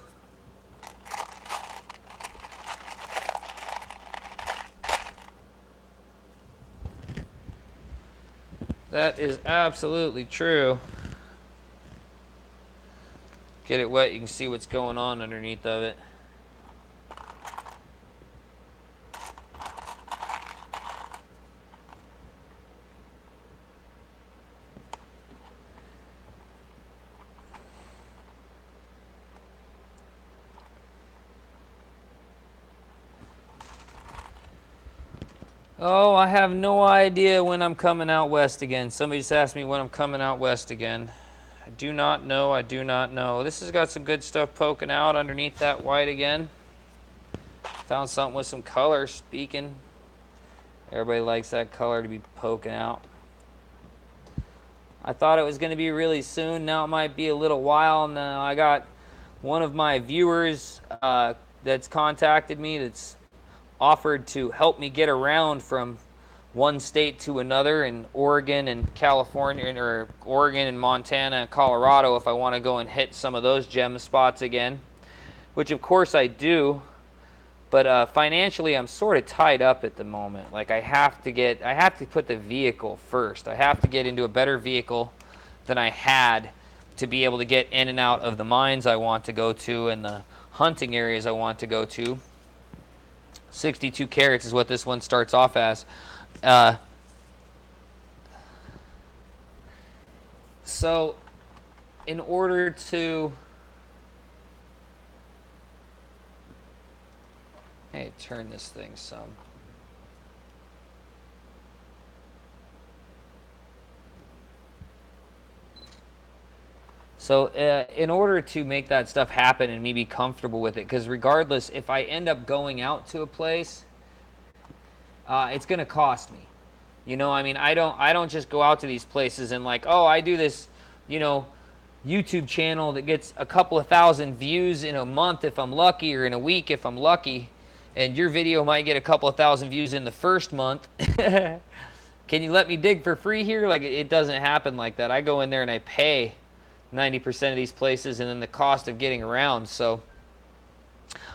That is absolutely true. Get it wet, you can see what's going on underneath of it. Oh, I have no idea when I'm coming out west again. Somebody just asked me when I'm coming out west again. I do not know. I do not know. This has got some good stuff poking out underneath that white again. Found something with some color speaking. Everybody likes that color to be poking out. I thought it was going to be really soon. Now it might be a little while. Now I got one of my viewers that's contacted me that's offered to help me get around from one state to another in Oregon and California, or Oregon and Montana and Colorado, if I want to go and hit some of those gem spots again, which of course I do, but financially I'm sort of tied up at the moment. Like I have to put the vehicle first. I have to get into a better vehicle than I had to be able to get in and out of the mines I want to go to and the hunting areas I want to go to. 62 carats is what this one starts off as. So, in order to... Hey, turn this thing some. So in order to make that stuff happen and me be comfortable with it, because regardless, if I end up going out to a place, it's going to cost me. You know, I mean, I don't just go out to these places and like, oh, I do this, you know, YouTube channel that gets a couple of thousand views in a month if I'm lucky, or in a week if I'm lucky, and your video might get a couple of thousand views in the first month. Can you let me dig for free here? Like, it doesn't happen like that. I go in there and I pay 90% of these places, and then the cost of getting around. So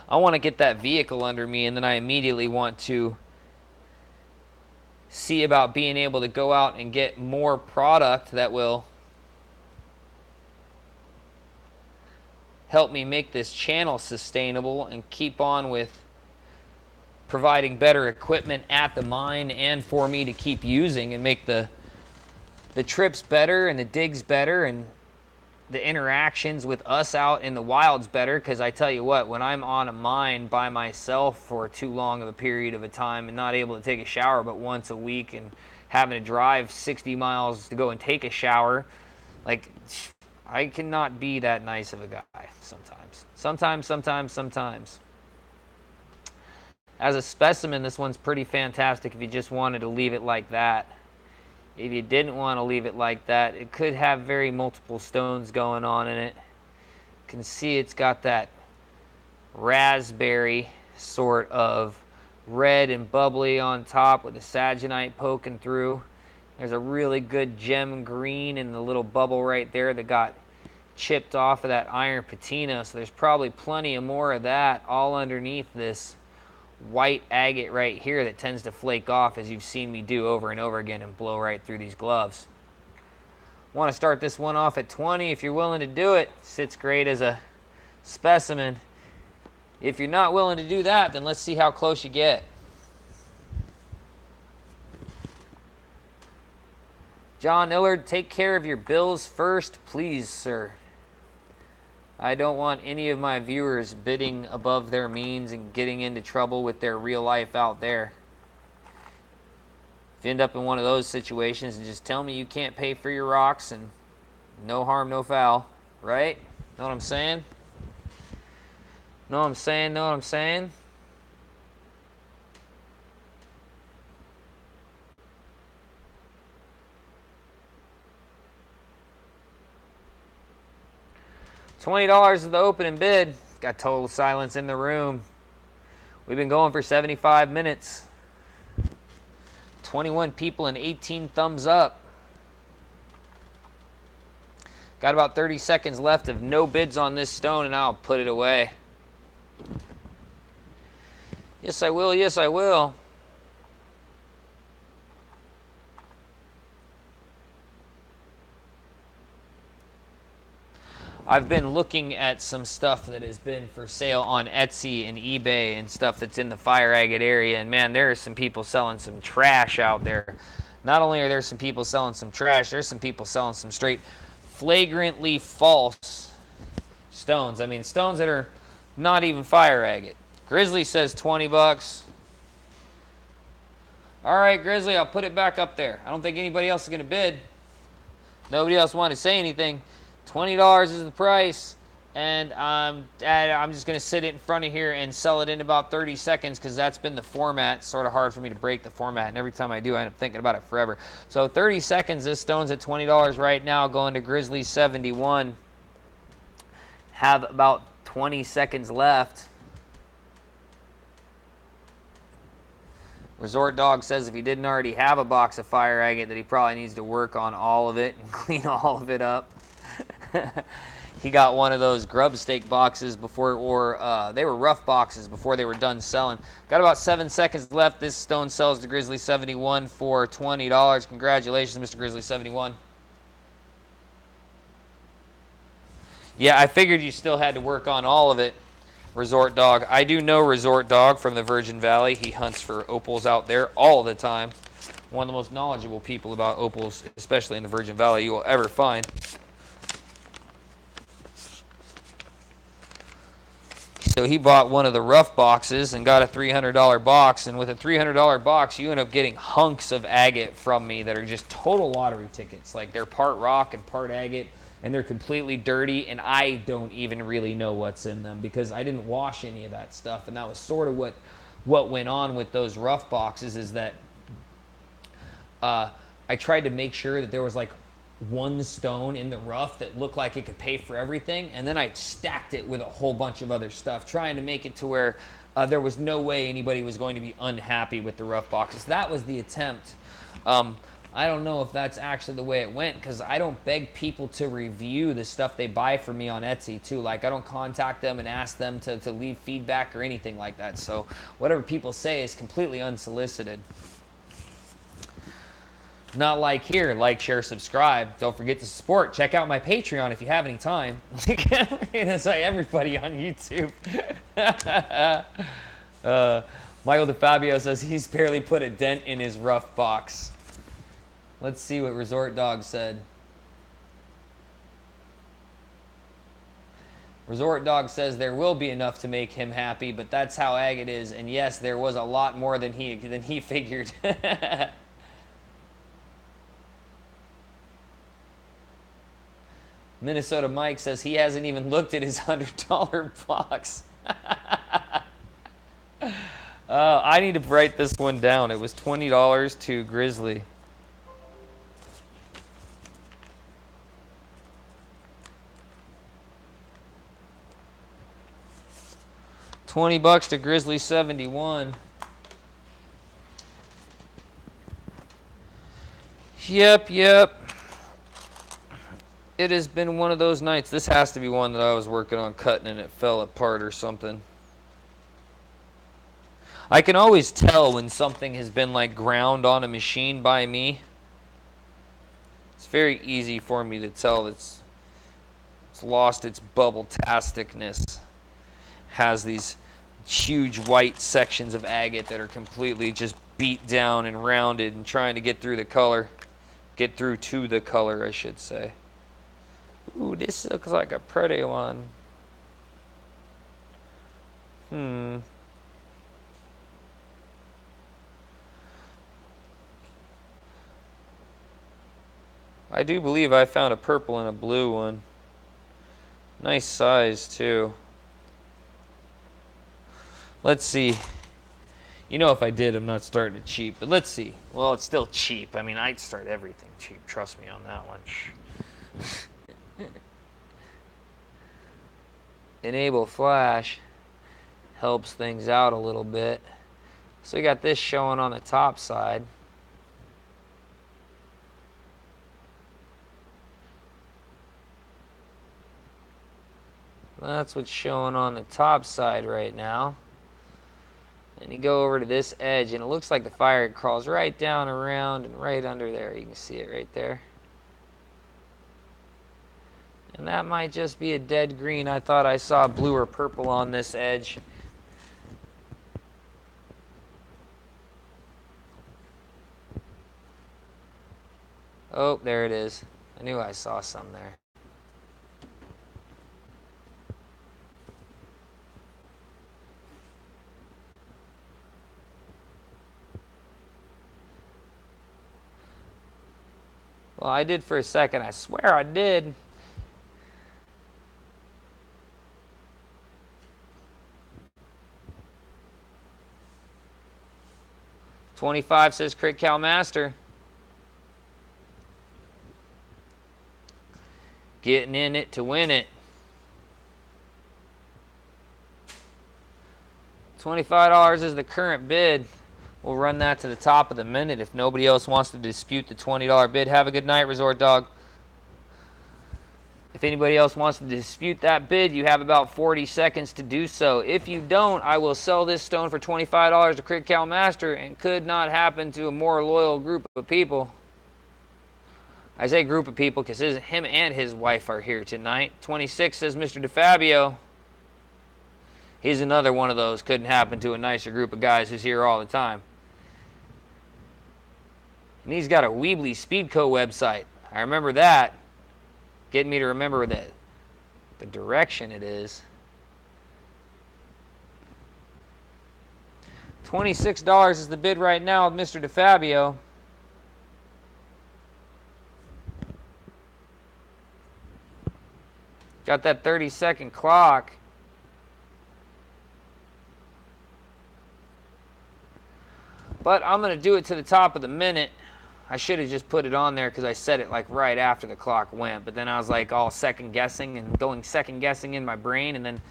I want to get that vehicle under me, and then I immediately want to see about being able to go out and get more product that will help me make this channel sustainable and keep on with providing better equipment at the mine, and for me to keep using and make the trips better and the digs better and the interactions with us out in the wilds better. Because I tell you what, when I'm on a mine by myself for too long of a period of a time and not able to take a shower but once a week, and having to drive 60 miles to go and take a shower, like, I cannot be that nice of a guy sometimes. As a specimen, this one's pretty fantastic if you just wanted to leave it like that. If you didn't want to leave it like that, it could have very multiple stones going on in it. You can see it's got that raspberry sort of red and bubbly on top with the saginite poking through. There's a really good gem green in the little bubble right there that got chipped off of that iron patina. So there's probably plenty of more of that all underneath this white agate right here that tends to flake off, as you've seen me do over and over again, and blow right through these gloves. Want to start this one off at 20 if you're willing to do it. Sits great as a specimen. If you're not willing to do that, then let's see how close you get. John Illard, take care of your bills first, please, sir. I don't want any of my viewers bidding above their means and getting into trouble with their real life out there. If you end up in one of those situations, and just tell me you can't pay for your rocks, and no harm, no foul, right? Know what I'm saying? Know what I'm saying? Know what I'm saying? $20 is the opening bid. Got total silence in the room. We've been going for 75 minutes. 21 people and 18 thumbs up. Got about 30 seconds left of no bids on this stone, and I'll put it away. Yes, I will. Yes, I will. I've been looking at some stuff that has been for sale on Etsy and eBay and stuff that's in the fire agate area, and man, there are some people selling some trash out there. Not only are there some people selling some trash, there's some people selling some straight flagrantly false stones. I mean, stones that are not even fire agate. Grizzly says 20 bucks. All right, Grizzly, I'll put it back up there. I don't think anybody else is going to bid. Nobody else wanted to say anything. $20 is the price, and I'm just going to sit it in front of here and sell it in about 30 seconds because that's been the format. It's sort of hard for me to break the format, and every time I do, I end up thinking about it forever. So 30 seconds, this stone's at $20 right now, going to Grizzly 71. Have about 20 seconds left. Resort Dog says if he didn't already have a box of fire agate, that he probably needs to work on all of it and clean all of it up. He got one of those grub stake boxes before, or they were rough boxes before they were done selling. Got about 7 seconds left. This stone sells to Grizzly 71 for $20. Congratulations, Mr. Grizzly 71. Yeah, I figured you still had to work on all of it, Resort Dog. I do know Resort Dog from the Virgin Valley. He hunts for opals out there all the time. One of the most knowledgeable people about opals, especially in the Virgin Valley, you will ever find. So he bought one of the rough boxes and got a $300 box, and with a $300 box, you end up getting hunks of agate from me that are just total lottery tickets. Like, they're part rock and part agate, and they're completely dirty, and I don't even really know what's in them because I didn't wash any of that stuff. And that was sort of what went on with those rough boxes, is that I tried to make sure that there was like one stone in the rough that looked like it could pay for everything, and then I stacked it with a whole bunch of other stuff, trying to make it to where there was no way anybody was going to be unhappy with the rough boxes. That was the attempt. I don't know if that's actually the way it went, because I don't beg people to review the stuff they buy from me on Etsy too. Like, I don't contact them and ask them to leave feedback or anything like that. So whatever people say is completely unsolicited. Not like here, like, share, subscribe. Don't forget to support. Check out my Patreon if you have any time. That's like everybody on YouTube. Michael DeFabio says he's barely put a dent in his rough box. Let's see what Resort Dog said. Resort Dog says there will be enough to make him happy, but that's how agate is. And yes, there was a lot more than he figured. Minnesota Mike says he hasn't even looked at his $100 box. I need to write this one down. It was $20 to Grizzly. $20 to Grizzly 71. Yep. It has been one of those nights. This has to be one that I was working on cutting and it fell apart or something. I can always tell when something has been like ground on a machine by me. It's very easy for me to tell it's lost its bubble-tasticness. Has these huge white sections of agate that are completely just beat down and rounded and trying to get through the color. Get through to the color, I should say. Ooh, this looks like a pretty one. I do believe I found a purple and a blue one. Nice size, too. Let's see. You know, if I did, I'm not starting it cheap, but let's see. Well, it's still cheap. I mean, I'd start everything cheap. Trust me on that one. Enable flash helps things out a little bit. So we got this showing on the top side. That's what's showing on the top side right now. And you go over to this edge, and it looks like the fire crawls right down around and right under there. You can see it right there. And that might just be a dead green. I thought I saw blue or purple on this edge. Oh, there it is. I knew I saw some there. Well, I did for a second. I swear I did. $25 says Crit Cal Master. Getting in it to win it. $25 is the current bid. We'll run that to the top of the minute if nobody else wants to dispute the $20 bid. Have a good night, Resort Dog. If anybody else wants to dispute that bid, you have about 40 seconds to do so. If you don't, I will sell this stone for $25 to Crit Cal Master, and could not happen to a more loyal group of people. I say group of people because him and his wife are here tonight. 26 says Mr. DeFabio. He's another one of those. Couldn't happen to a nicer group of guys who's here all the time. And he's got a Weebly Speedco website. I remember that. Getting me to remember the direction it is. $26 is the bid right now with Mr. DeFabio. Got that 30-second clock. But I'm going to do it to the top of the minute. I should have just put it on there because I said it like right after the clock went, but then I was like all second guessing and going second guessing in my brain, and then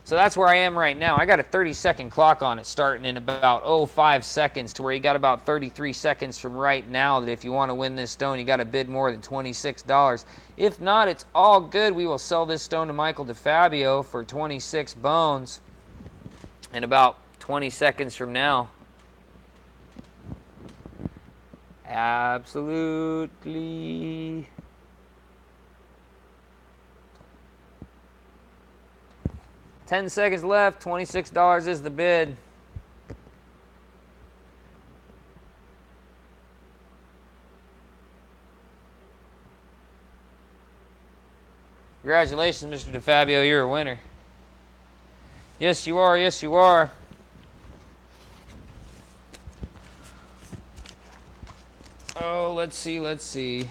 so that's where I am right now. I got a 30-second clock on it starting in about 5 seconds, to where you got about 33 seconds from right now that if you want to win this stone, you got to bid more than $26. If not, it's all good. We will sell this stone to Michael DeFabio for 26 bones in about 20 seconds from now. Absolutely. 10 seconds left. $26 is the bid. Congratulations, Mr. DeFabio. You're a winner. Yes, you are. Yes, you are. Oh, let's see. Let's see.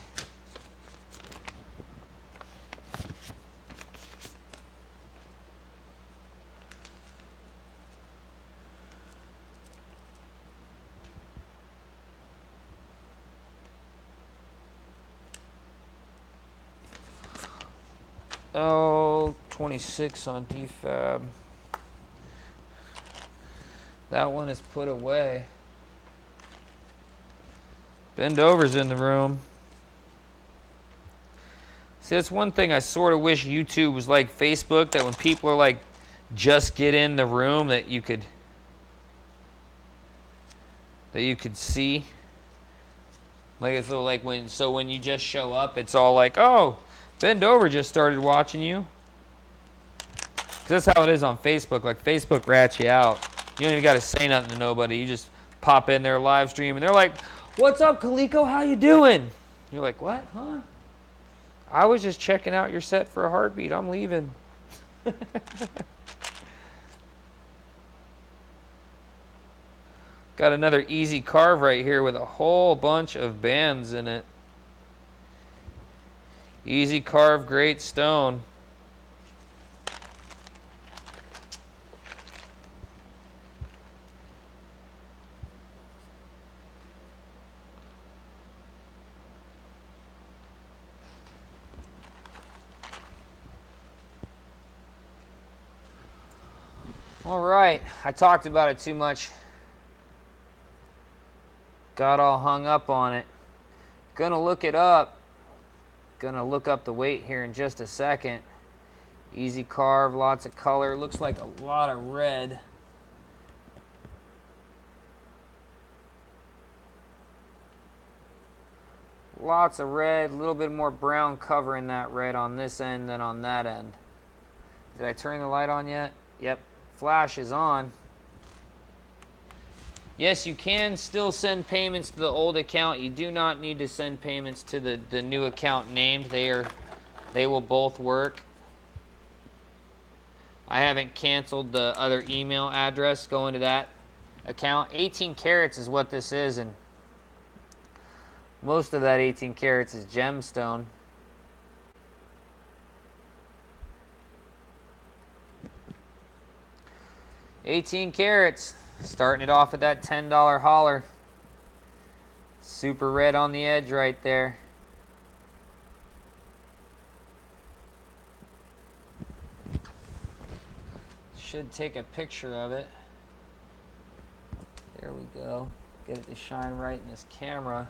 Oh, 26 on DFAB. That one is put away. Bend over's in the room. See, that's one thing I sort of wish YouTube was like Facebook, that when people are like, just get in the room, that you could see. Like, so like when you just show up, it's all like, oh, Bend Over just started watching you. 'Cause that's how it is on Facebook. Like, Facebook rats you out. You don't even got to say nothing to nobody. You just pop in their live stream, and they're like, what's up, Caleko? How you doing? You're like, what? Huh? I was just checking out your set for a heartbeat. I'm leaving. Got another easy carve right here with a whole bunch of bands in it. Easy carve, great stone. All right, I talked about it too much. Got all hung up on it. Gonna look it up. Gonna look up the weight here in just a second. Easy carve, lots of color. Looks like a lot of red. Lots of red, a little bit more brown covering that red on this end than on that end. Did I turn the light on yet? Yep. Flash is on. Yes, you can still send payments to the old account. You do not need to send payments to the new account named. They will both work. I haven't canceled the other email address going to that account. 18 carats is what this is, and most of that 18 carats is gemstone. $18 carats, starting it off at that $10 holler. Super red on the edge right there. Should take a picture of it. There we go. Get it to shine right in this camera.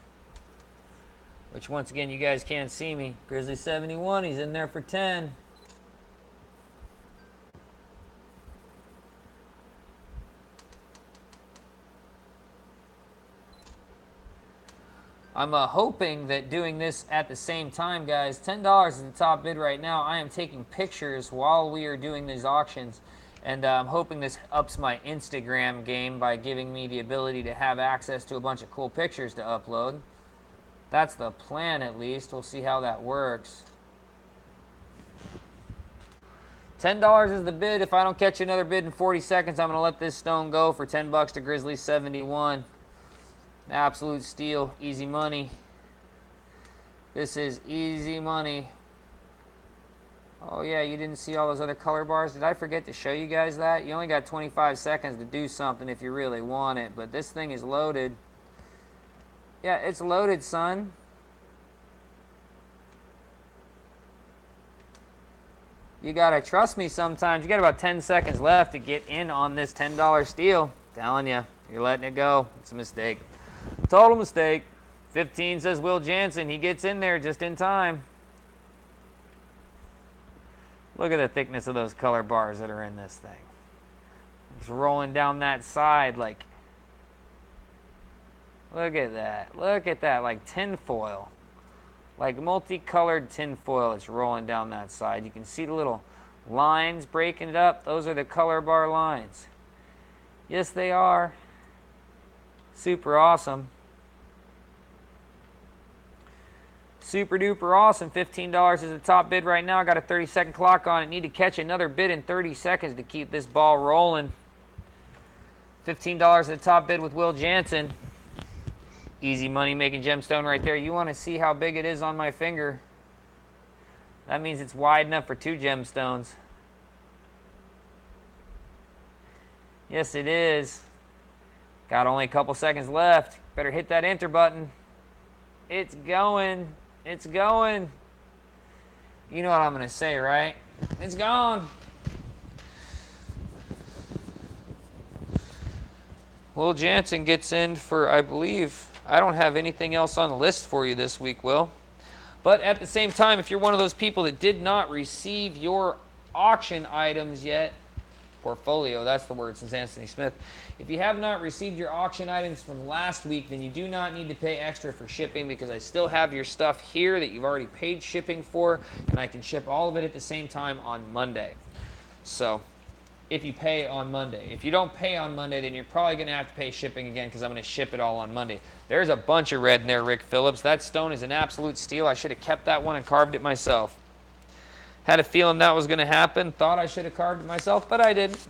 Which, once again, you guys can't see me. Grizzly 71, he's in there for 10. I'm hoping that doing this at the same time, guys, $10 is the top bid right now. I am taking pictures while we are doing these auctions, and I'm hoping this ups my Instagram game by giving me the ability to have access to a bunch of cool pictures to upload. That's the plan, at least. We'll see how that works. $10 is the bid. If I don't catch another bid in 40 seconds, I'm going to let this stone go for 10 bucks to Grizzly 71. Absolute steal. Easy money. This is easy money. Oh yeah, you didn't see all those other color bars? Did I forget to show you guys that? You only got 25 seconds to do something if you really want it, but this thing is loaded. Yeah, it's loaded, son. You gotta trust me sometimes. You got about 10 seconds left to get in on this $10 steal. Telling you, you're letting it go. It's a mistake. Total mistake. 15 says Will Jansen. He gets in there just in time. Look at the thickness of those color bars that are in this thing. It's rolling down that side like, look at that. Look at that, like tinfoil. Like multicolored tinfoil, it's rolling down that side. You can see the little lines breaking it up. Those are the color bar lines. Yes, they are. Super awesome. Super duper awesome. $15 is the top bid right now. I got a 30-second clock on it. Need to catch another bid in 30 seconds to keep this ball rolling. $15 is the top bid with Will Jansen. Easy money making gemstone right there. You want to see how big it is on my finger. That means it's wide enough for 2 gemstones. Yes, it is. Got only a couple seconds left. Better hit that enter button. It's going. It's going. You know what I'm going to say, right? It's gone. Will Jansen gets in for, I believe, I don't have anything else on the list for you this week, Will. But at the same time, if you're one of those people that did not receive your auction items yet, portfolio, that's the word since Anthony Smith. If you have not received your auction items from last week, then you do not need to pay extra for shipping because I still have your stuff here that you've already paid shipping for, and I can ship all of it at the same time on Monday. So if you pay on Monday. If you don't pay on Monday, then you're probably going to have to pay shipping again because I'm going to ship it all on Monday. There's a bunch of red in there, Rick Phillips. That stone is an absolute steal. I should have kept that one and carved it myself. Had a feeling that was going to happen. Thought I should have carved it myself, but I didn't.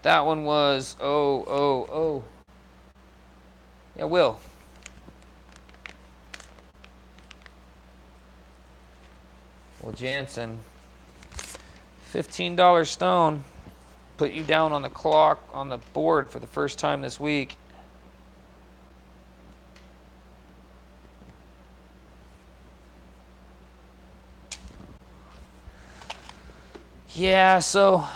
That one was, yeah, Will. Well, Jansen, $15 stone, put you down on the clock, on the board for the first time this week. Yeah, so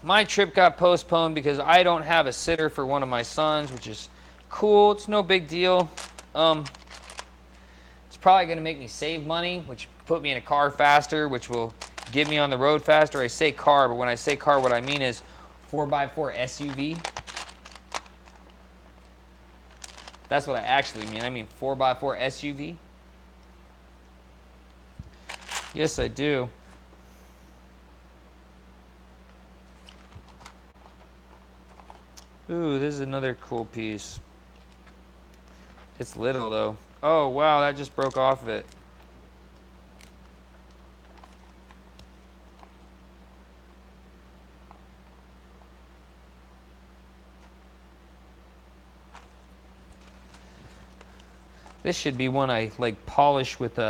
my trip got postponed because I don't have a sitter for one of my sons, which is cool. It's no big deal. It's probably going to make me save money, which put me in a car faster, which will get me on the road faster. I say car, but when I say car, what I mean is 4x4 SUV. That's what I actually mean. I mean 4x4 SUV. Yes, I do. Ooh, this is another cool piece. It's little, though. Oh, wow, that just broke off of it. This should be one I, like, polish with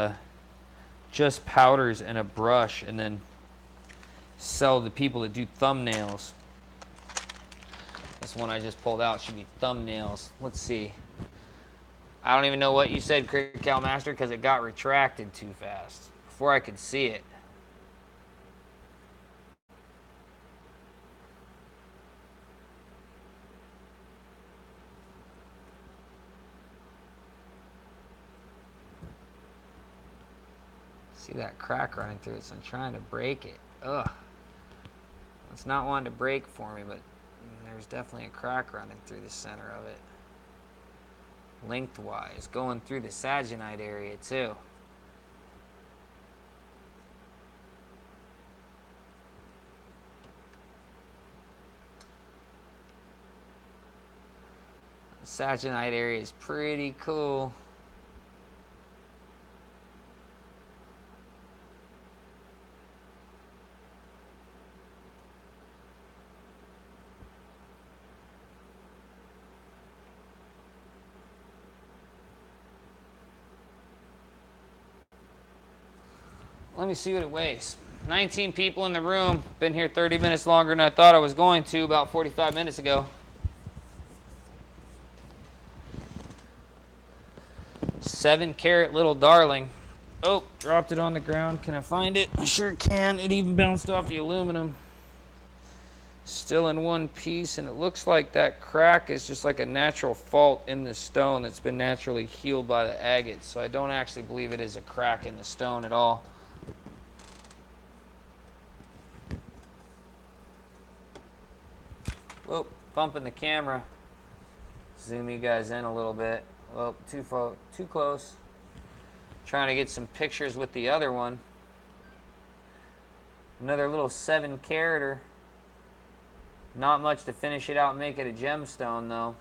just powders and a brush and then sell to people that do thumbnails. This one I just pulled out should be thumbnails. Let's see. I don't even know what you said, Cricket Cow Master, because it got retracted too fast before I could see it. See that crack running through it, so I'm trying to break it. Ugh. It's not wanting to break for me, but there's definitely a crack running through the center of it. Lengthwise, going through the saginite area too. The saginite area is pretty cool. Let me see what it weighs. 19 people in the room. Been here 30 minutes longer than I thought I was going to about 45 minutes ago. 7-carat little darling. Oh, dropped it on the ground. Can I find it? I sure can. It even bounced off the aluminum. Still in one piece, and it looks like that crack is just like a natural fault in the stone that's been naturally healed by the agate. So I don't actually believe it is a crack in the stone at all. Whoop, bumping the camera. Zoom you guys in a little bit. Well, too close. Trying to get some pictures with the other one. Another little 7-carater. Not much to finish it out and make it a gemstone, though.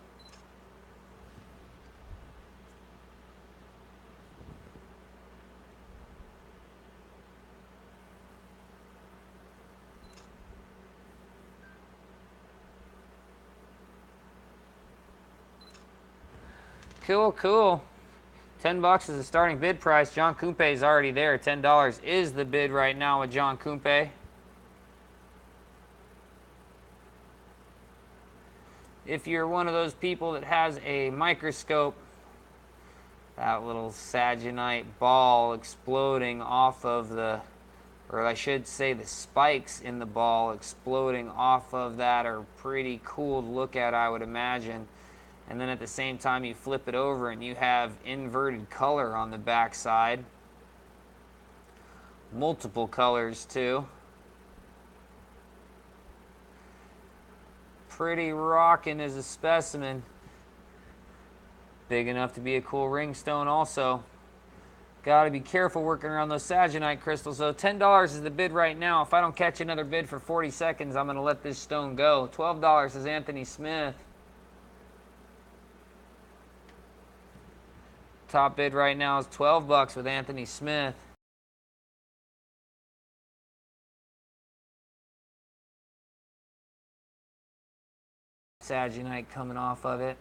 Cool, cool. $10 is the starting bid price. John Kumpe is already there. $10 is the bid right now with John Kumpe. If you're one of those people that has a microscope, that little saginite ball exploding off of the, or I should say the spikes in the ball exploding off of that are pretty cool to look at, I would imagine. And then at the same time you flip it over and you have inverted color on the back side. Multiple colors too. Pretty rockin' as a specimen. Big enough to be a cool ring stone also. Gotta be careful working around those saginite crystals though. $10 is the bid right now. If I don't catch another bid for 40 seconds, I'm gonna let this stone go. $12 is Anthony Smith. Top bid right now is $12 with Anthony Smith. Saginite coming off of it.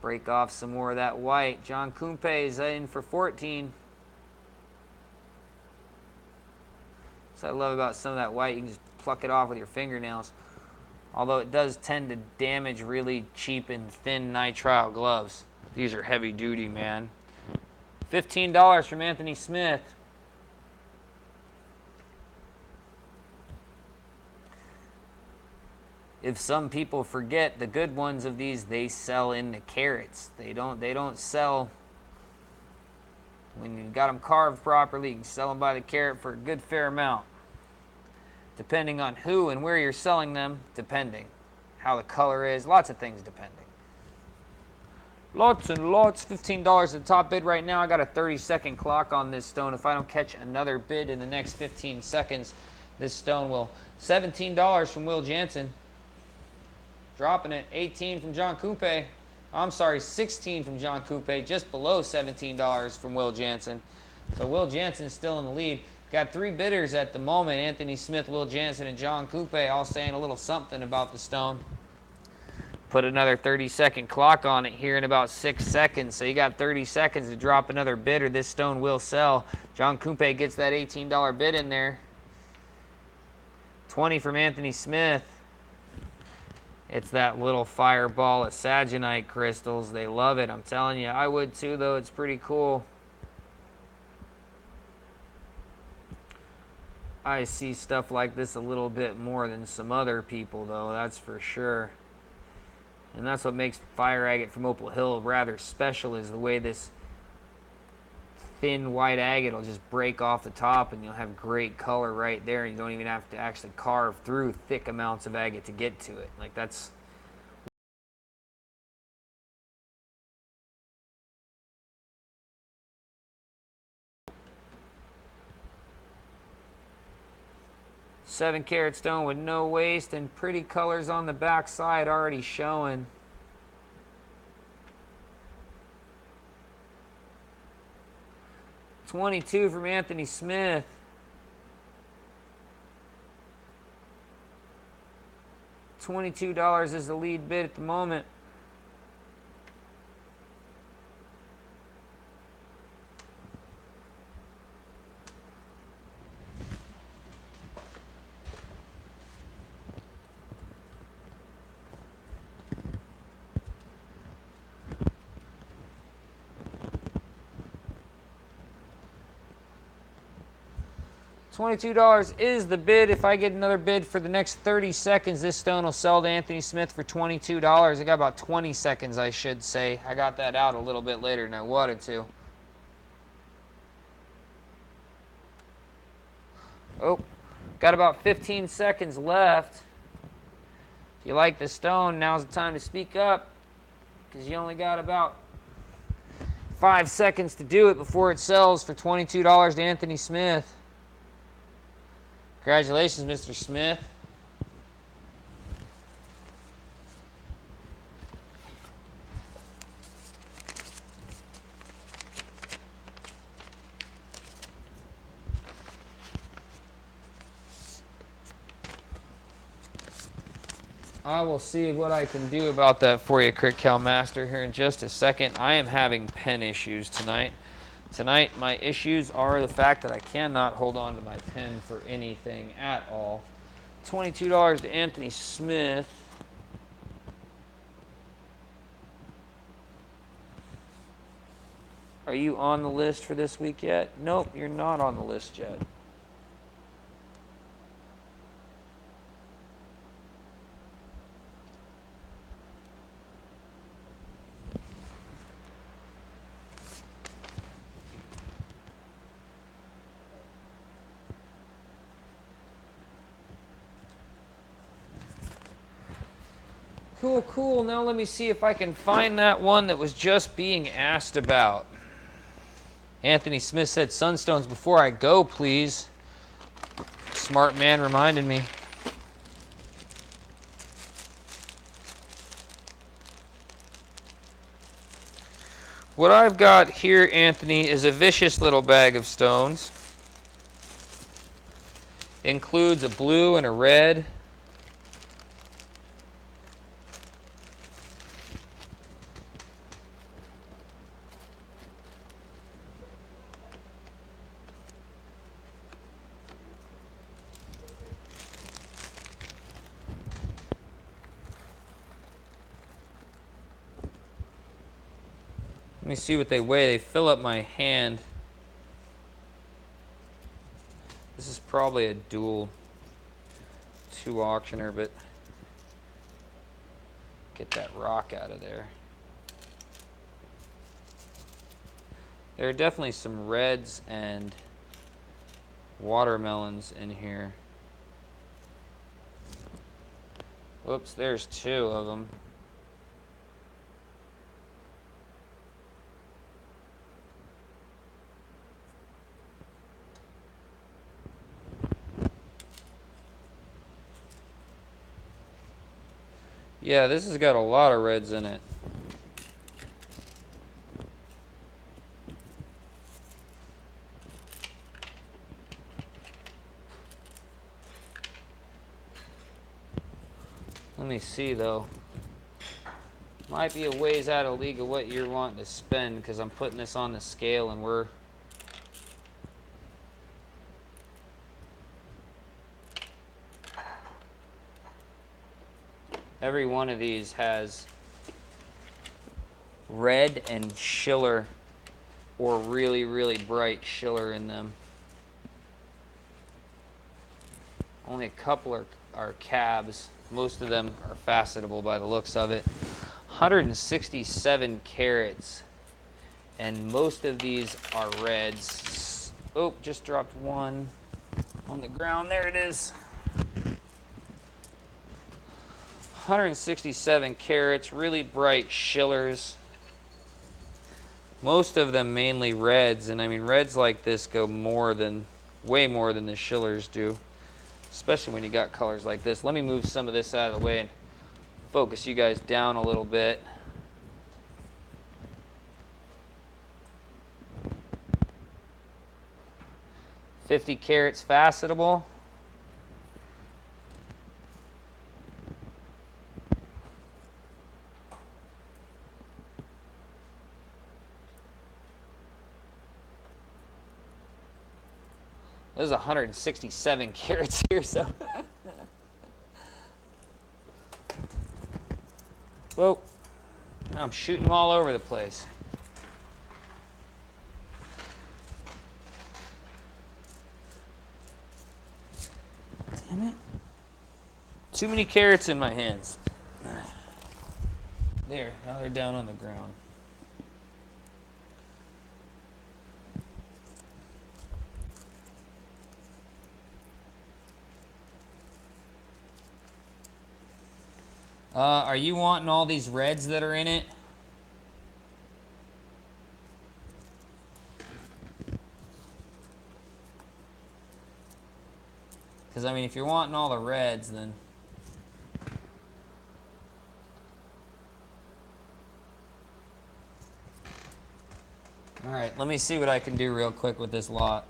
Break off some more of that white. John Kumpe is in for 14. So I love about some of that white, you can just pluck it off with your fingernails. Although it does tend to damage really cheap and thin nitrile gloves. These are heavy duty, man. $15 from Anthony Smith. If some people forget, the good ones of these, they sell in the carats. They don't sell, when you got them carved properly, you can sell them by the carat for a good fair amount. Depending on who and where you're selling them, depending. How the color is, lots of things depending. Lots and lots. $15 the top bid right now. I got a 30-second clock on this stone. If I don't catch another bid in the next 15 seconds, this stone will. $17 from Will Jansen. Dropping it. 18 from John Kumpe. I'm sorry, 16 from John Kumpe. Just below $17 from Will Jansen. So Will Jansen is still in the lead. Got 3 bidders at the moment. Anthony Smith, Will Jansen, and John Kumpe all saying a little something about the stone. Put another 30-second clock on it here in about 6 seconds. So you got 30 seconds to drop another bid or this stone will sell. John Kumpe gets that $18 bid in there. 20 from Anthony Smith. It's that little fireball of saginite crystals. They love it. I'm telling you. I would too, though. It's pretty cool. I see stuff like this a little bit more than some other people, though. That's for sure. And that's what makes fire agate from Opal Hill rather special, is the way this thin white agate will just break off the top and you'll have great color right there. You don't even have to actually carve through thick amounts of agate to get to it. Like, that's $7-carat stone with no waste and pretty colors on the back side already showing. $22 from Anthony Smith. $22 is the lead bid at the moment. $22 is the bid. If I get another bid for the next 30 seconds, this stone will sell to Anthony Smith for $22. I got about 20 seconds, I should say. I got that out a little bit later than I wanted to. Oh, got about 15 seconds left. If you like the stone, now's the time to speak up, because you only got about 5 seconds to do it before it sells for $22 to Anthony Smith. Congratulations, Mr. Smith. I will see what I can do about that for you, Crickcal Master, here in just a second. I am having pen issues tonight. Tonight, my issues are the fact that I cannot hold on to my pen for anything at all. $22 to Anthony Smith. Are you on the list for this week yet? Nope, you're not on the list yet. Cool, cool. Now let me see if I can find that one that was just being asked about. Anthony Smith said sunstones before I go, please. Smart man reminded me. What I've got here, Anthony, is a vicious little bag of stones. Includes a blue and a red. Let me see what they weigh. They fill up my hand. This is probably a dual 2 auctioner, but get that rock out of there. There are definitely some reds and watermelons in here. Whoops, there's 2 of them. Yeah, this has got a lot of reds in it. Let me see though. Might be a ways out of league of what you're wanting to spend, because I'm putting this on the scale and we're every one of these has red and schiller, or really, really bright schiller in them. Only a couple are cabs. Most of them are facetable by the looks of it. 167 carats. And most of these are reds. Oh, just dropped one on the ground. There it is. 167 carats, really bright schillers. Most of them mainly reds, and I mean reds like this go way more than the schillers do, especially when you got colors like this. Let me move some of this out of the way and focus you guys down a little bit. $50 carats facetable. There's 167 carats here, so. Whoa, I'm shooting them all over the place. Too many carrots in my hands. There, now they're down on the ground. Are you wanting all these reds that are in it? Because, I mean, if you're wanting all the reds, then... Alright, let me see what I can do real quick with this lot.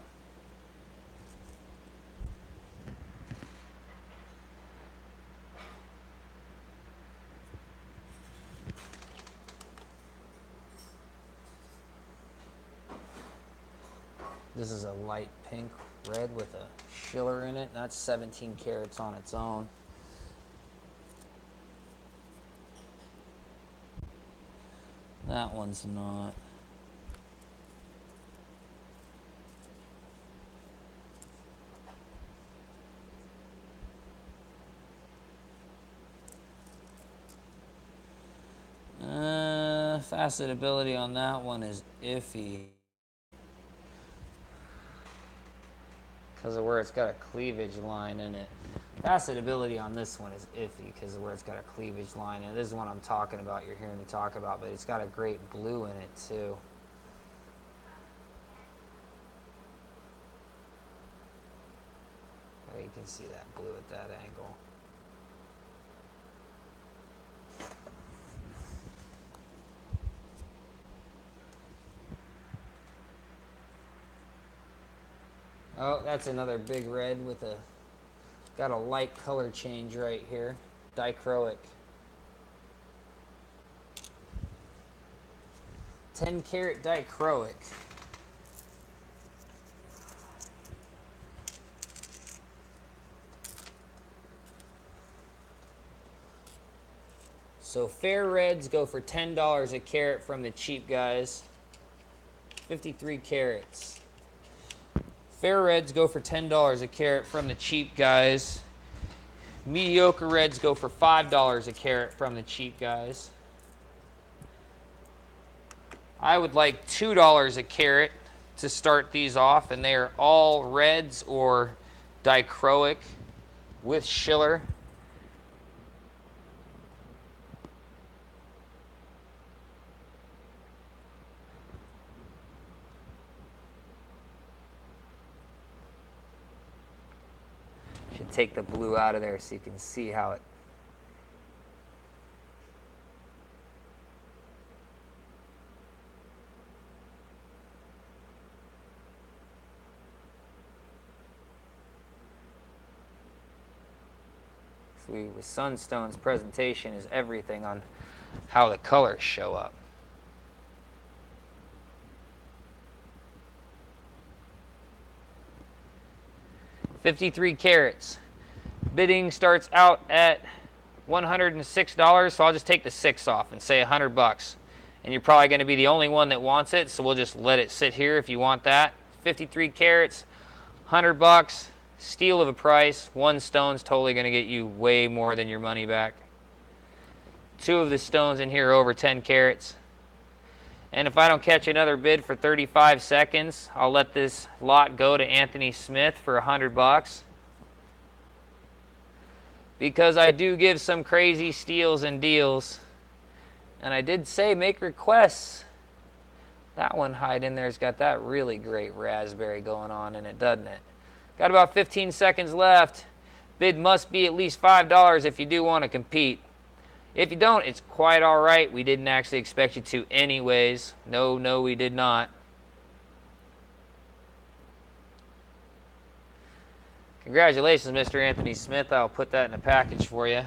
This is a light pink red with a schiller in it. That's 17 carats on its own. That one's not. Facetability on that one is iffy. Because of where it's got a cleavage line in it. Facetability on this one is iffy because of where it's got a cleavage line in it. This is what I'm talking about, you're hearing me talk about, but it's got a great blue in it too. Oh, you can see that blue at that angle. Oh, that's another big red with a, got a light color change right here. Dichroic. 10 karat dichroic. So fair reds go for $10 a carat from the cheap guys. 53 carats. Fair reds go for $10 a carat from the cheap guys. Mediocre reds go for $5 a carat from the cheap guys. I would like $2 a carat to start these off, and they are all reds or dichroic with schiller. Should take the blue out of there so you can see how it. With Sunstone's presentation is everything on how the colors show up. $53 carats. Bidding starts out at $106, so I'll just take the 6 off and say $100. And you're probably going to be the only one that wants it, so we'll just let it sit here if you want that. 53 carats, $100. Steal of a price. One stone's totally going to get you way more than your money back. 2 of the stones in here are over 10 carats. And if I don't catch another bid for 35 seconds, I'll let this lot go to Anthony Smith for $100. Because I do give some crazy steals and deals. And I did say make requests. That one hide in there's got that really great raspberry going on in it, doesn't it? Got about 15 seconds left. Bid must be at least $5 if you do want to compete. If you don't, it's quite all right. We didn't actually expect you to anyways. No, we did not. Congratulations, Mr. Anthony Smith. I'll put that in a package for you.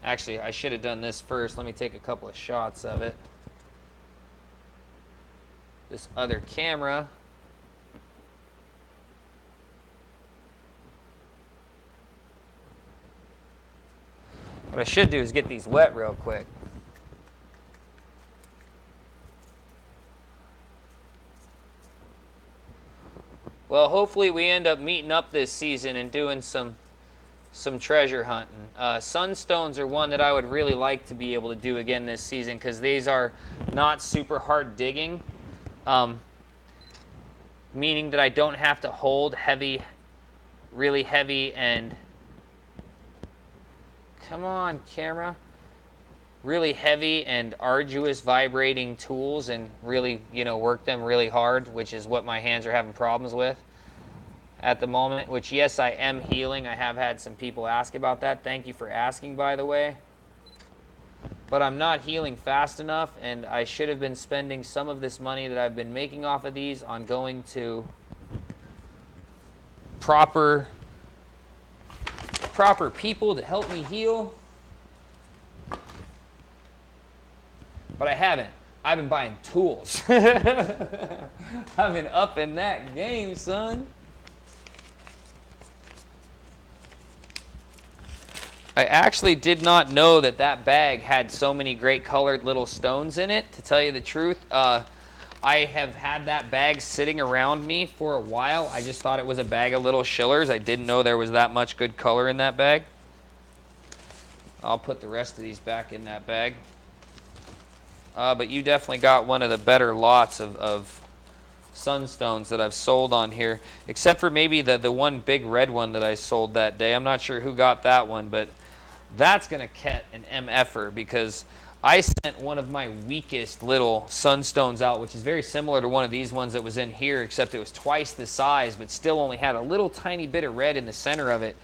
Actually, I should have done this first. Let me take a couple of shots of it. This other camera. What I should do is get these wet real quick. Well, hopefully we end up meeting up this season and doing some some treasure hunting. Sunstones are one that I would really like to be able to do again this season because these are not super hard digging, meaning that I don't have to hold heavy, really heavy and, come on camera, really heavy and arduous vibrating tools and really, work them really hard, which is what my hands are having problems with at the moment, which, yes, I am healing. I have had some people ask about that. Thank you for asking, by the way. But I'm not healing fast enough, and I should have been spending some of this money that I've been making off of these on going to proper people to help me heal. But I haven't. I've been buying tools. I've been up in that game, son. I actually did not know that that bag had so many great colored little stones in it, to tell you the truth. I have had that bag sitting around me for a while. I just thought it was a bag of little shillers. I didn't know there was that much good color in that bag. I'll put the rest of these back in that bag. But you definitely got one of the better lots of sunstones that I've sold on here, except for maybe the one big red one that I sold that day. I'm not sure who got that one, but that's going to get an MFer because I sent one of my weakest little sunstones out, which is very similar to one of these ones that was in here, except it was twice the size, but still only had a little tiny bit of red in the center of it.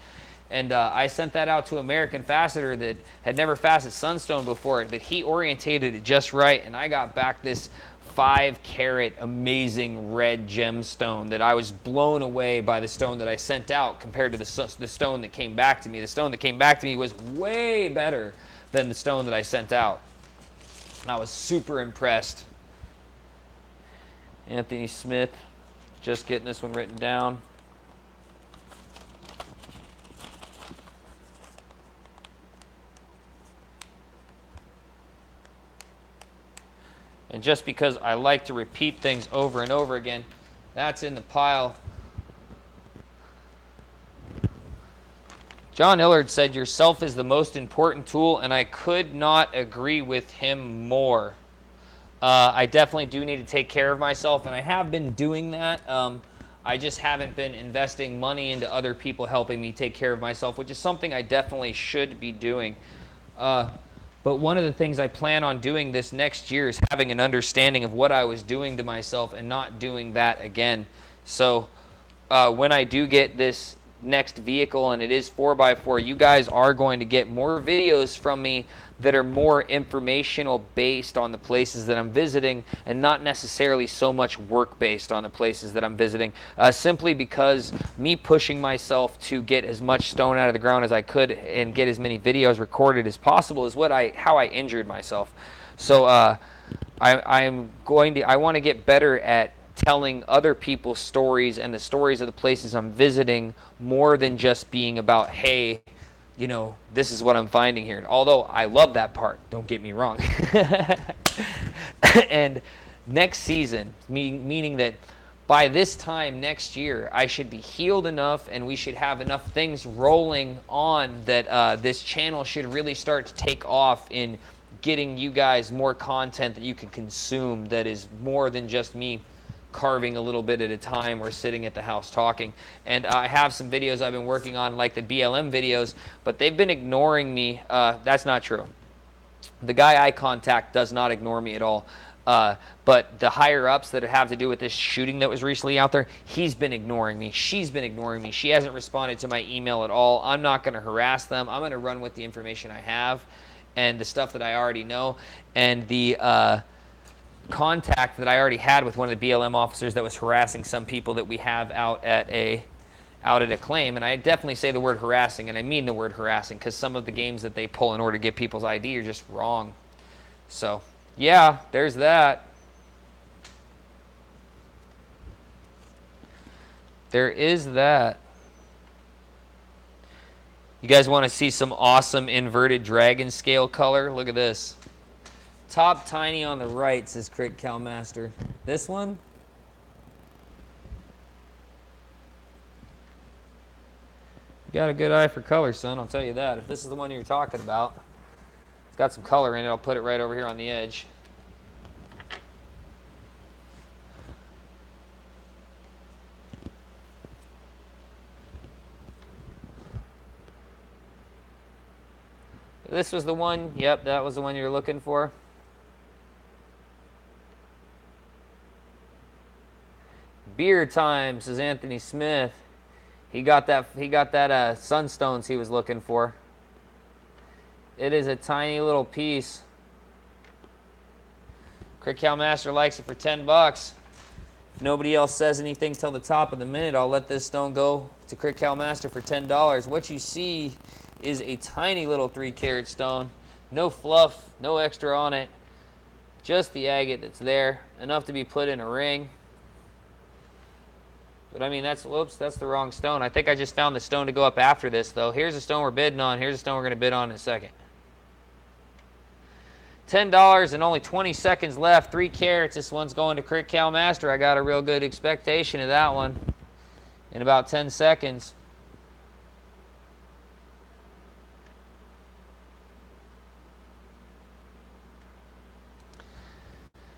And I sent that out to American Faceter that had never faceted sunstone before, but he orientated it just right, and I got back this 5-carat amazing red gemstone that I was blown away by the stone that I sent out compared to the stone that came back to me. The stone that came back to me was way better than the stone that I sent out. And I was super impressed. Anthony Smith, just getting this one written down. And just because I like to repeat things over and over again, that's in the pile. John Hillard said, yourself is the most important tool, and I could not agree with him more. I definitely do need to take care of myself, and I have been doing that. I just haven't been investing money into other people helping me take care of myself, which is something I definitely should be doing. But one of the things I plan on doing this next year is having an understanding of what I was doing to myself and not doing that again. So when I do get this next vehicle, and it is 4x4, you guys are going to get more videos from me that are more informational based on the places that I'm visiting and not necessarily so much work based on the places that I'm visiting, simply because me pushing myself to get as much stone out of the ground as I could and get as many videos recorded as possible is how I injured myself. So I want to get better at telling other people's stories and the stories of the places I'm visiting more than just being about, hey, this is what I'm finding here. Although I love that part, don't get me wrong. And next season, meaning that by this time next year, I should be healed enough and we should have enough things rolling on that this channel should really start to take off in getting you guys more content that you can consume that is more than just me carving a little bit at a time or sitting at the house talking. And I have some videos I've been working on, like the BLM videos, but they've been ignoring me. That's not true. The guy I contact does not ignore me at all. But the higher ups that have to do with this shooting that was recently out there, he's been ignoring me. She's been ignoring me. She hasn't responded to my email at all. I'm not going to harass them. I'm going to run with the information I have and the stuff that I already know. And the contact that I already had with one of the BLM officers that was harassing some people that we have out at a claim, and I definitely say the word harassing, and I mean the word harassing, because some of the games that they pull in order to get people's ID are just wrong. So yeah, there's that. There is that. You guys want to see some awesome inverted dragon scale color? Look at this. Top tiny on the right, says Craig Calmaster. This one? You got a good eye for color, son, I'll tell you that. If this is the one you're talking about, it's got some color in it, I'll put it right over here on the edge. This was the one, yep, that was the one you were looking for. Beer time, says Anthony Smith. He got that sunstones he was looking for. It is a tiny little piece. Crick Master likes it for 10 bucks. If nobody else says anything till the top of the minute, I'll let this stone go to Crick Master for $10. What you see is a tiny little 3-carat stone. No fluff, no extra on it. Just the agate that's there. Enough to be put in a ring. But I mean, whoops, that's the wrong stone. I think I just found the stone to go up after this, though. Here's the stone we're bidding on. Here's the stone we're going to bid on in a second. $10 and only 20 seconds left. 3 carats. This one's going to Crick Master. I got a real good expectation of that one in about 10 seconds.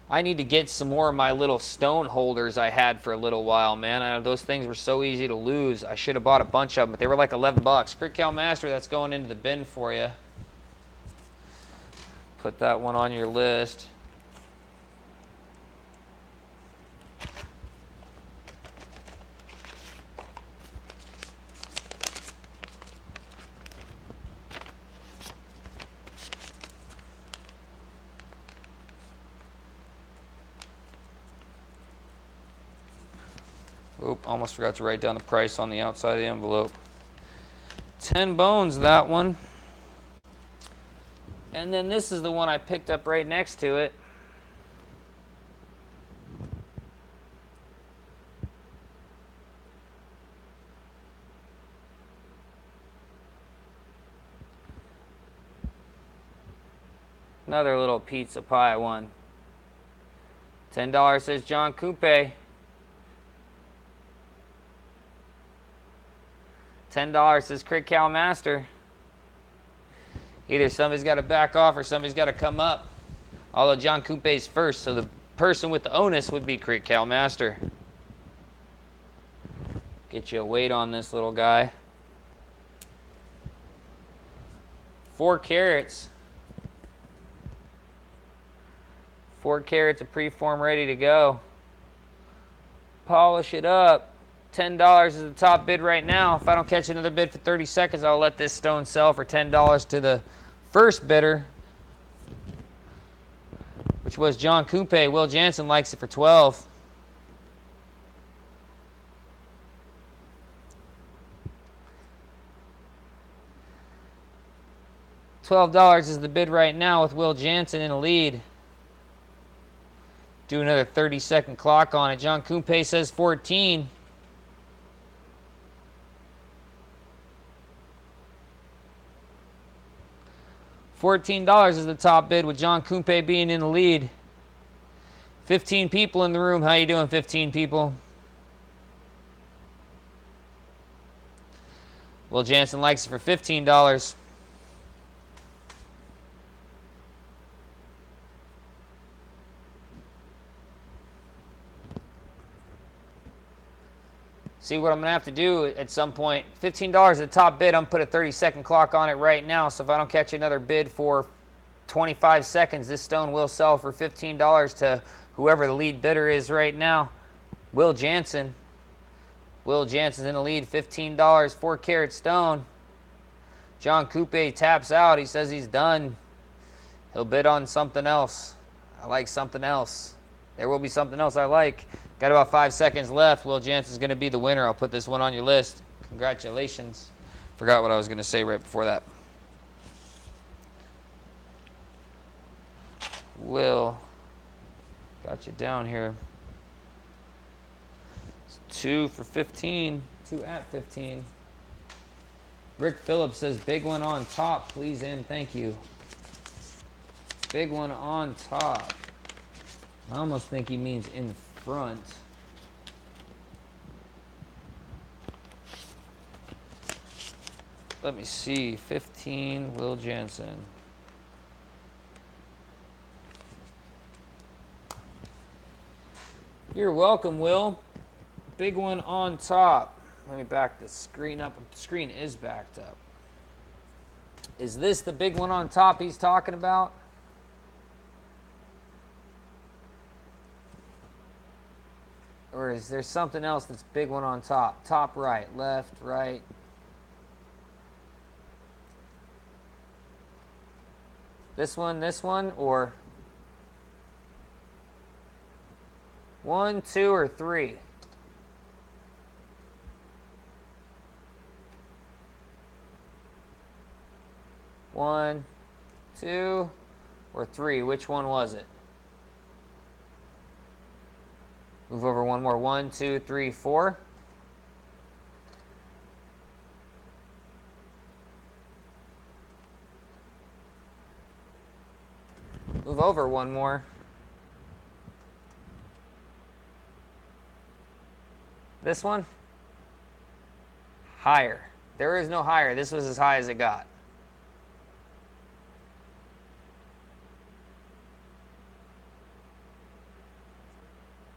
I need to get some more of my little stone holders I had for a little while, man. Those things were so easy to lose. I should have bought a bunch of them, but they were like 11 bucks. Crick Master, that's going into the bin for you. Put that one on your list. Oop, almost forgot to write down the price on the outside of the envelope. 10 bones, that one. And then this is the one I picked up right next to it. Another little pizza pie one. $10 says John Coupe. $10 says Crick Master. Either somebody's got to back off or somebody's got to come up. Although John Coupe's first, so the person with the onus would be Crick Master. Get you a weight on this little guy. 4 carats. 4 carats of preform ready to go. Polish it up. $10 is the top bid right now. If I don't catch another bid for 30 seconds, I'll let this stone sell for $10 to the first bidder, which was John Coupe. Will Jansen likes it for 12. $12 is the bid right now with Will Jansen in the lead. Do another 30-second clock on it. John Coupe says 14. $14 is the top bid with John Coupe being in the lead. 15 people in the room. How you doing, 15 people? Will Jansen likes it for $15. See what I'm going to have to do at some point. $15 is the top bid. I'm going to put a 30-second clock on it right now. So if I don't catch another bid for 25 seconds, this stone will sell for $15 to whoever the lead bidder is right now. Will Jansen. Will Jansen's in the lead. $15, 4-carat stone. John Coupe taps out. He says he's done. He'll bid on something else. I like something else. There will be something else I like. Got about 5 seconds left. Will Jansen's going to be the winner. I'll put this one on your list. Congratulations. Forgot what I was going to say right before that. Will. Got you down here. It's 2 for 15. 2 at 15. Rick Phillips says, big one on top, please, and thank you. Big one on top. I almost think he means in front. Let me see. 15, Will Jensen. You're welcome, Will. Big one on top. Let me back the screen up. The screen is backed up. Is this the big one on top he's talking about? Or is there something else that's big one on top? Top right, left, right. This one, or 1, 2, or 3? One, 2, or 3? Which one was it? Move over one more. 1, 2, 3, 4. Move over one more. This one? Higher. There is no higher. This was as high as it got.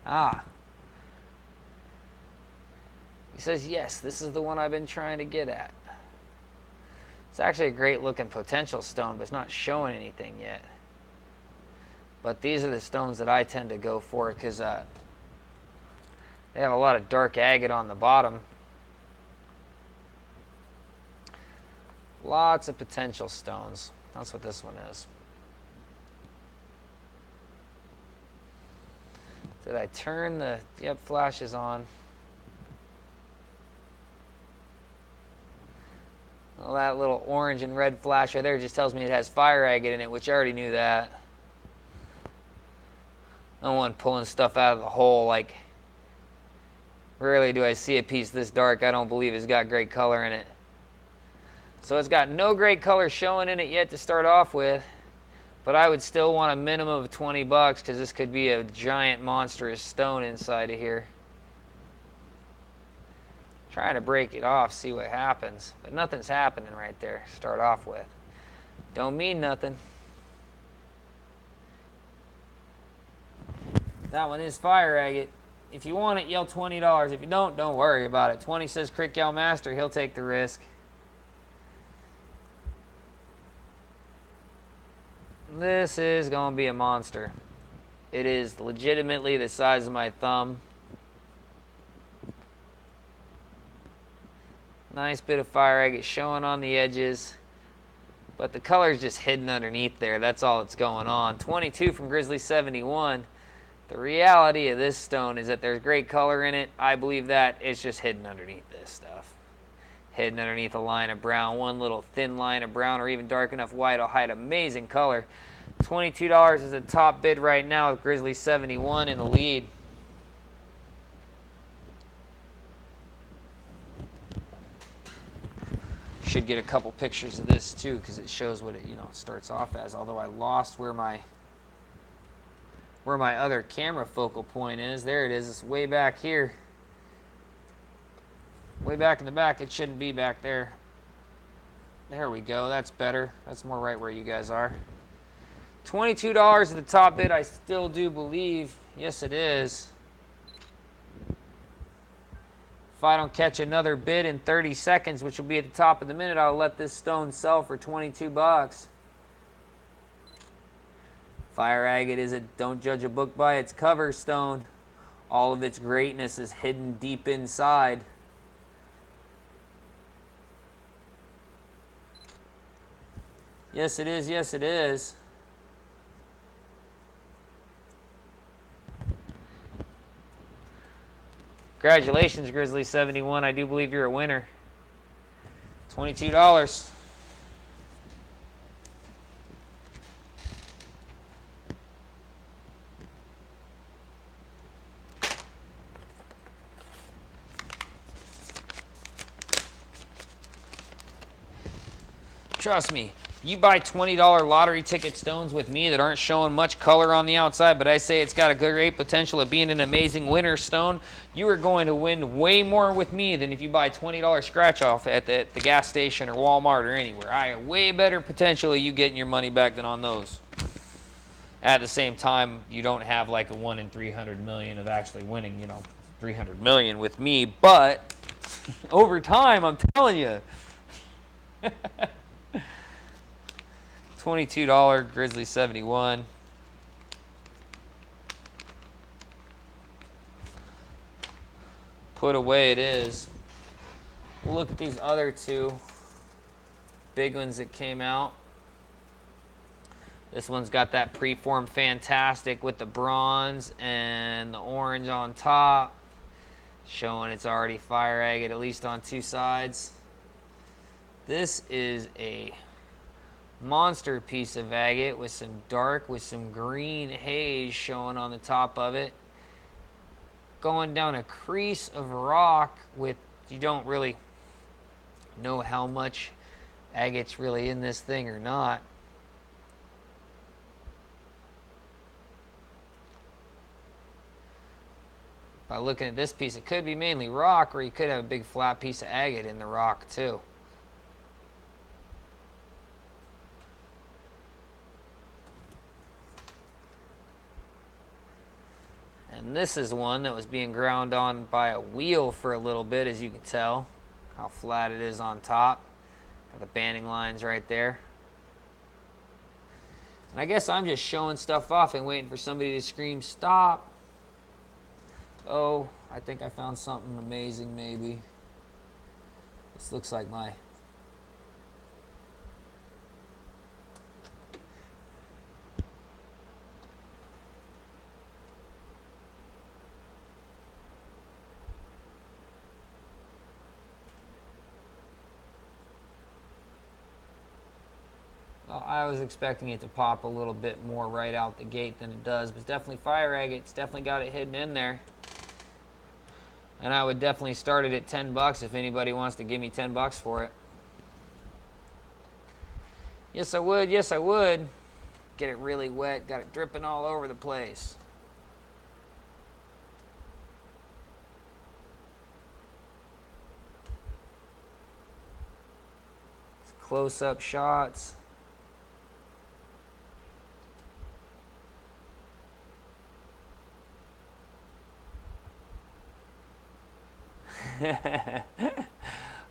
Ah. He says, yes, this is the one I've been trying to get at. It's actually a great looking potential stone, but it's not showing anything yet. But these are the stones that I tend to go for because they have a lot of dark agate on the bottom. Lots of potential stones. That's what this one is. Did I turn the... Yep, flash is on. Well, that little orange and red flash right there just tells me it has fire agate in it, which I already knew that. No one pulling stuff out of the hole. Like, rarely do I see a piece this dark I don't believe it's got great color in it. So it's got no great color showing in it yet to start off with, but I would still want a minimum of 20 bucks because this could be a giant monstrous stone inside of here. Trying to break it off, see what happens, but nothing's happening right there to start off with. Don't mean nothing. That one is fire agate. If you want it, yell $20. If you don't worry about it. 20 says Crick Yell Master. He'll take the risk. This is going to be a monster. It is legitimately the size of my thumb. Nice bit of fire agate showing on the edges. But the color is just hidden underneath there. That's all that's going on. 22 from Grizzly 71. The reality of this stone is that there's great color in it. I believe that it's just hidden underneath this stuff. Hidden underneath a line of brown. One little thin line of brown or even dark enough white will hide amazing color. $22 is the top bid right now with Grizzly 71 in the lead. Should get a couple pictures of this too because it shows what it starts off as. Although I lost where my other camera focal point is. There it is. It's way back here. Way back in the back. It shouldn't be back there. There we go. That's better. That's more right where you guys are. $22 is the top bid. I still do believe. Yes, it is. If I don't catch another bid in 30 seconds, which will be at the top of the minute, I'll let this stone sell for 22 bucks. Fire agate is a don't judge a book by its cover stone. All of its greatness is hidden deep inside. Yes, it is. Yes, it is. Congratulations, Grizzly 71. I do believe you're a winner. $22. Trust me, You buy $20 lottery ticket stones with me that aren't showing much color on the outside, but I say it's got a great potential of being an amazing winner stone, you are going to win way more with me than if you buy $20 scratch off at the gas station or Walmart or anywhere. I have way better potential of you getting your money back than on those. At the same time, you don't have like a 1 in 300 million of actually winning, you know, 300 million with me, but over time, I'm telling you. $22 Grizzly 71. Put away it is. We'll look at these other two big ones that came out. This one's got that preform fantastic with the bronze and the orange on top, showing it's already fire agate at least on two sides. This is a monster piece of agate with some dark, with some green haze showing on the top of it. Going down a crease of rock with, you don't really know how much agate's really in this thing or not. By looking at this piece, it could be mainly rock, or you could have a big flat piece of agate in the rock too. And this is one that was being ground on by a wheel for a little bit, as you can tell how flat it is on top. Got the banding lines right there. And I guess I'm just showing stuff off and waiting for somebody to scream stop. Oh, I think I found something amazing maybe. This looks like my I was expecting it to pop a little bit more right out the gate than it does, but it's definitely fire agate. It's definitely got it hidden in there. And I would definitely start it at 10 bucks if anybody wants to give me 10 bucks for it. Yes, I would. Yes, I would. Get it really wet. Got it dripping all over the place. Close-up shots.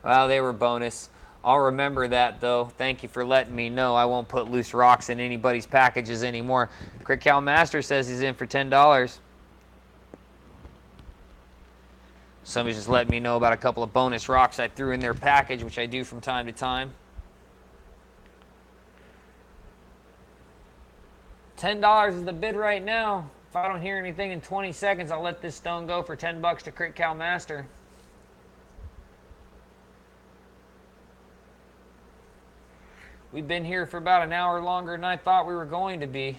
Well, they were bonus. I'll remember that, though. Thank you for letting me know. I won't put loose rocks in anybody's packages anymore. Crick Master says he's in for $10. Somebody's just letting me know about a couple of bonus rocks I threw in their package, which I do from time to time. $10 is the bid right now. If I don't hear anything in 20 seconds, I'll let this stone go for 10 bucks to Crick Master. We've been here for about an hour longer than I thought we were going to be.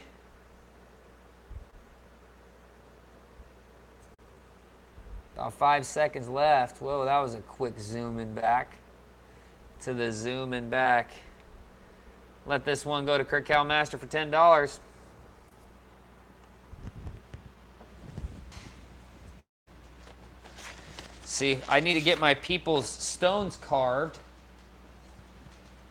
About 5 seconds left. Whoa, that was a quick zoom in back. To the zoom in back. Let this one go to Crick Master for $10. See, I need to get my people's stones carved.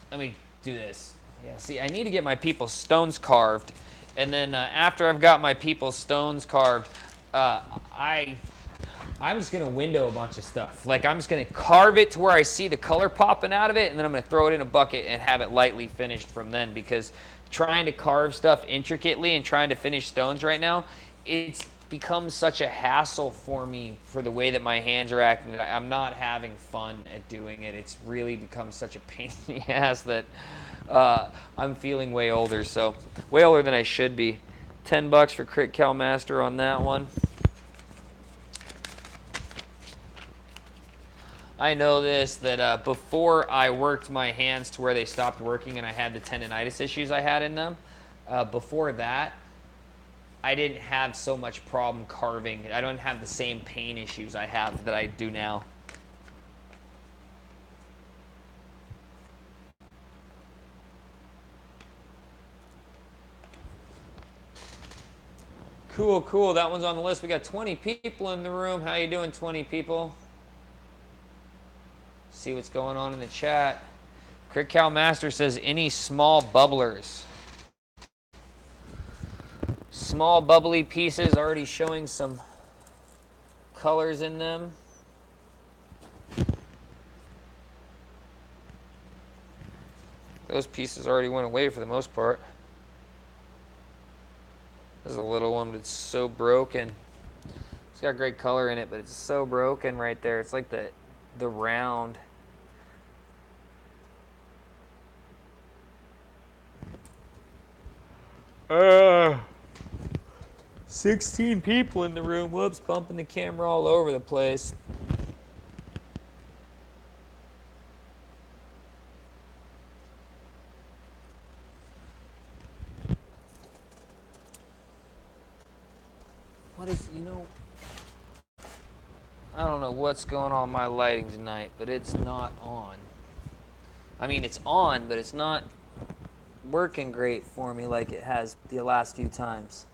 Let me do this. Yeah, see, I need to get my people's stones carved. And then after I've got my people's stones carved, I'm just going to window a bunch of stuff. Like, I'm just going to carve it to where I see the color popping out of it, and then I'm going to throw it in a bucket and have it lightly finished from then, because trying to carve stuff intricately and trying to finish stones right now, it's become such a hassle for me for the way that my hands are acting that I'm not having fun at doing it. It's really become such a pain in the ass that I'm feeling way older, so way older than I should be. 10 bucks for Crick Master on that one. I know this, that before I worked my hands to where they stopped working and I had the tendonitis issues I had in them, before that, I didn't have so much problem carving. I don't have the same pain issues I have that I do now. Cool, cool. That one's on the list. We got 20 people in the room. How you doing, 20 people? See what's going on in the chat. Crick Cow Master says, any small bubblers? Small bubbly pieces already showing some colors in them. Those pieces already went away for the most part. This is a little one, but it's so broken. It's got great color in it, but it's so broken right there. It's like the round. 16 people in the room. Whoops, bumping the camera all over the place. What is, I don't know what's going on with my lighting tonight, but it's not on. I mean, it's on, but it's not working great for me like it has the last few times.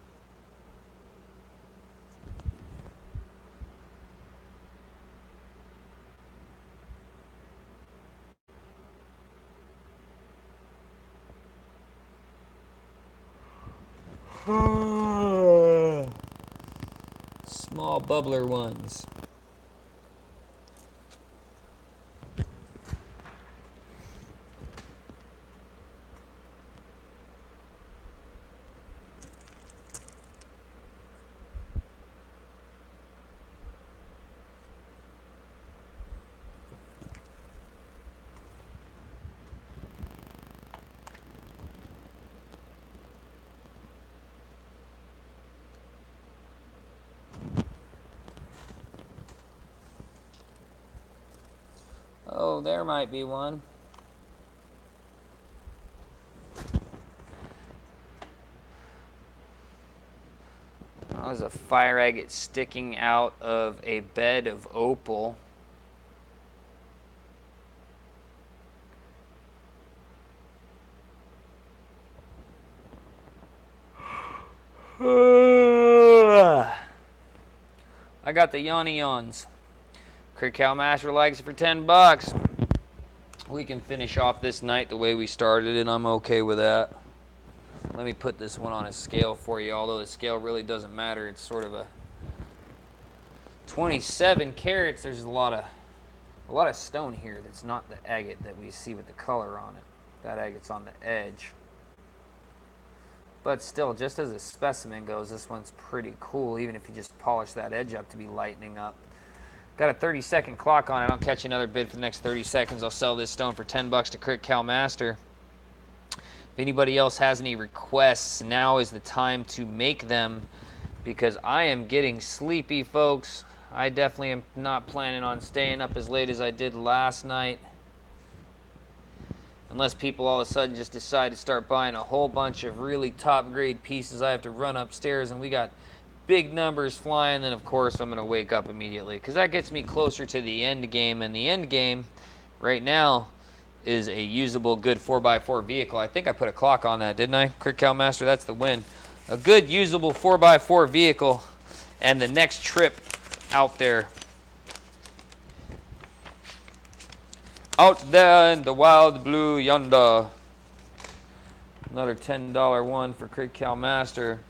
Small bubbler ones. Oh, there might be one. Oh, there's a fire agate sticking out of a bed of opal. I got the Yanni Yawns. Crick Cow Master likes it for 10 bucks. We can finish off this night the way we started, and I'm okay with that. Let me put this one on a scale for you, although the scale really doesn't matter. It's sort of a 27 carats. There's a lot of stone here that's not the agate that we see with the color on it. That agate's on the edge. But still, just as a specimen goes, this one's pretty cool, even if you just polish that edge up to be lightening up. Got a 30-second clock on it. I'll catch another bid for the next 30 seconds. I'll sell this stone for 10 bucks to Crick Cow Master. If anybody else has any requests, now is the time to make them, because I am getting sleepy, folks. I definitely am not planning on staying up as late as I did last night. Unless people all of a sudden just decide to start buying a whole bunch of really top-grade pieces, I have to run upstairs, and we got big numbers flying. Then, of course, I'm going to wake up immediately, because that gets me closer to the end game. And the end game right now is a usable, good 4x4 vehicle. I think I put a clock on that, didn't I? Crick Cow Master, that's the win. A good, usable 4x4 vehicle, and the next trip out there. Out there in the wild blue yonder. Another $10 one for Crick Cow Master.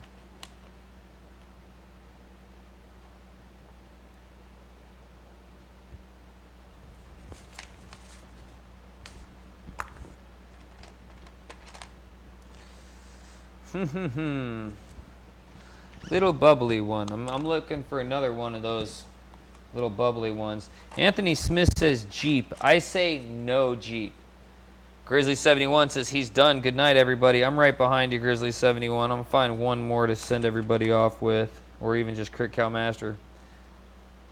Little bubbly one. I'm looking for another one of those little bubbly ones. Anthony Smith says Jeep. I say no Jeep. Grizzly71 says he's done. Good night, everybody. I'm right behind you, Grizzly71. I'm going to find one more to send everybody off with, or even just Crick Cow Master.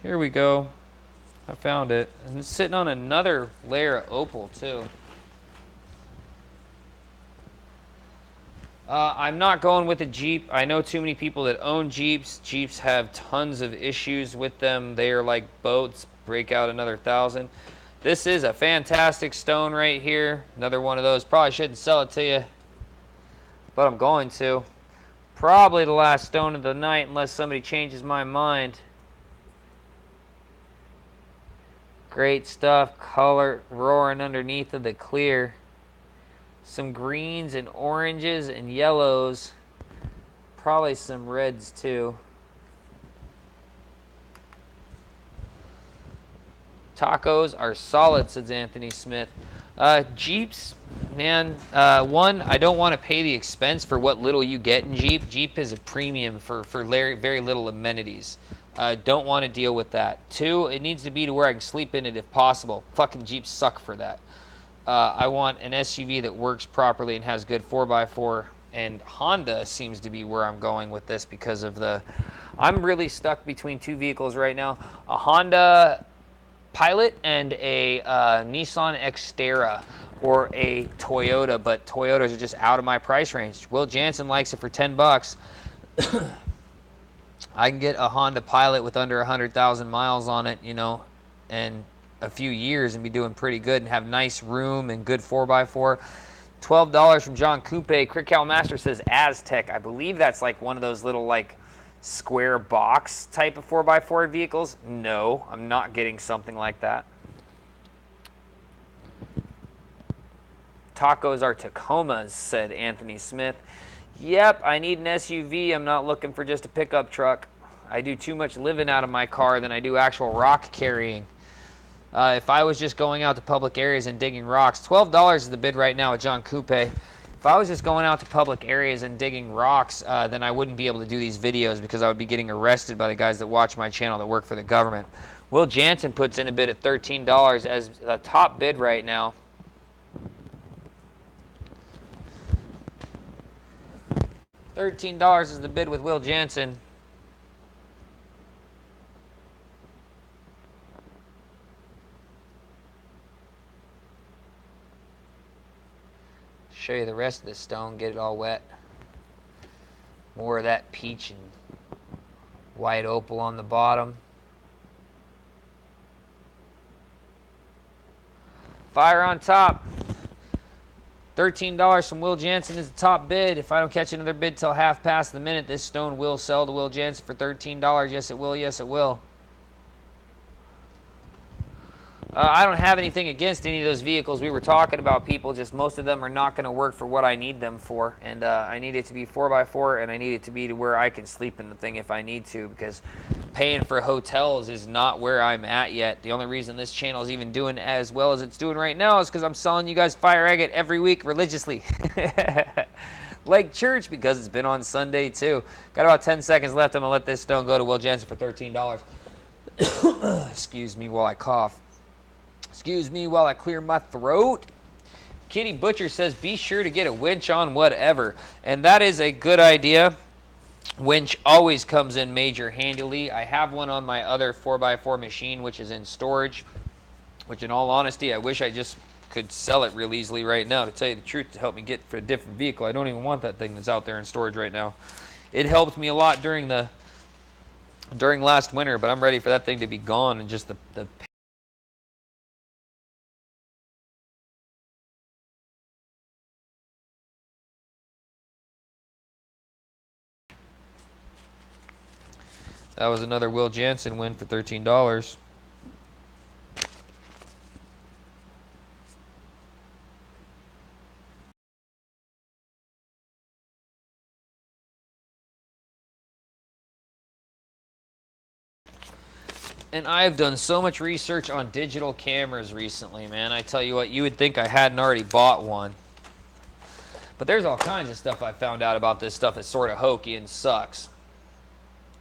Here we go. I found it. And it's sitting on another layer of opal, too. I'm not going with a Jeep. I know too many people that own Jeeps. Jeeps have tons of issues with them. They are like boats. Break out another 1,000. This is a fantastic stone right here. Another one of those. Probably shouldn't sell it to you, but I'm going to. Probably the last stone of the night unless somebody changes my mind. Great stuff. Color roaring underneath of the clear. Some greens and oranges and yellows. Probably some reds too. Tacos are solid, says Anthony Smith. Jeeps, man, one, I don't want to pay the expense for what little you get in Jeep. Jeep is a premium for very little amenities. Don't want to deal with that. Two, it needs to be to where I can sleep in it if possible. Fucking Jeeps suck for that. I want an SUV that works properly and has good 4x4. And Honda seems to be where I'm going with this because of the... I'm really stuck between two vehicles right now. A Honda Pilot and a Nissan Xterra or a Toyota, but Toyotas are just out of my price range. Will Jansen likes it for 10 bucks. I can get a Honda Pilot with under 100,000 miles on it, you know, and a few years and be doing pretty good and have nice room and good 4x4. $12 from John Coupe. Crick Master says Aztec. I believe that's like one of those little like square box type of 4x4 vehicles. No, I'm not getting something like that. Tacos are Tacomas, said Anthony Smith. Yep, I need an SUV. I'm not looking for just a pickup truck. I do too much living out of my car than I do actual rock carrying. If I was just going out to public areas and digging rocks, $12 is the bid right now at John Coupe. If I was just going out to public areas and digging rocks, then I wouldn't be able to do these videos because I would be getting arrested by the guys that watch my channel that work for the government. Will Jansen puts in a bid at $13 as the top bid right now. $13 is the bid with Will Jansen. Show you the rest of the stone, get it all wet. More of that peach and white opal on the bottom. Fire on top. $13 from Will Jansen is the top bid. If I don't catch another bid till half past the minute, this stone will sell to Will Jansen for $13. Yes, it will. Yes, it will. I don't have anything against any of those vehicles we were talking about, people. Just most of them are not going to work for what I need them for. And I need it to be 4x4, and I need it to be to where I can sleep in the thing if I need to, because paying for hotels is not where I'm at yet. The only reason this channel is even doing as well as it's doing right now is because I'm selling you guys fire agate every week religiously. Like church, because it's been on Sunday too. Got about 10 seconds left. I'm going to let this stone go to Will Jansen for $13. Excuse me while I cough. Excuse me while I clear my throat. Kitty Butcher says, be sure to get a winch on whatever. And that is a good idea. Winch always comes in major handily. I have one on my other 4x4 machine, which is in storage. Which, in all honesty, I wish I just could sell it real easily right now, to tell you the truth, to help me get for a different vehicle. I don't even want that thing that's out there in storage right now. It helped me a lot during last winter, but I'm ready for that thing to be gone and just the That was another Will Jansen win for $13. And I've done so much research on digital cameras recently, man. I tell you what, you would think I hadn't already bought one. But there's all kinds of stuff I found out about this stuff that's sort of hokey and sucks.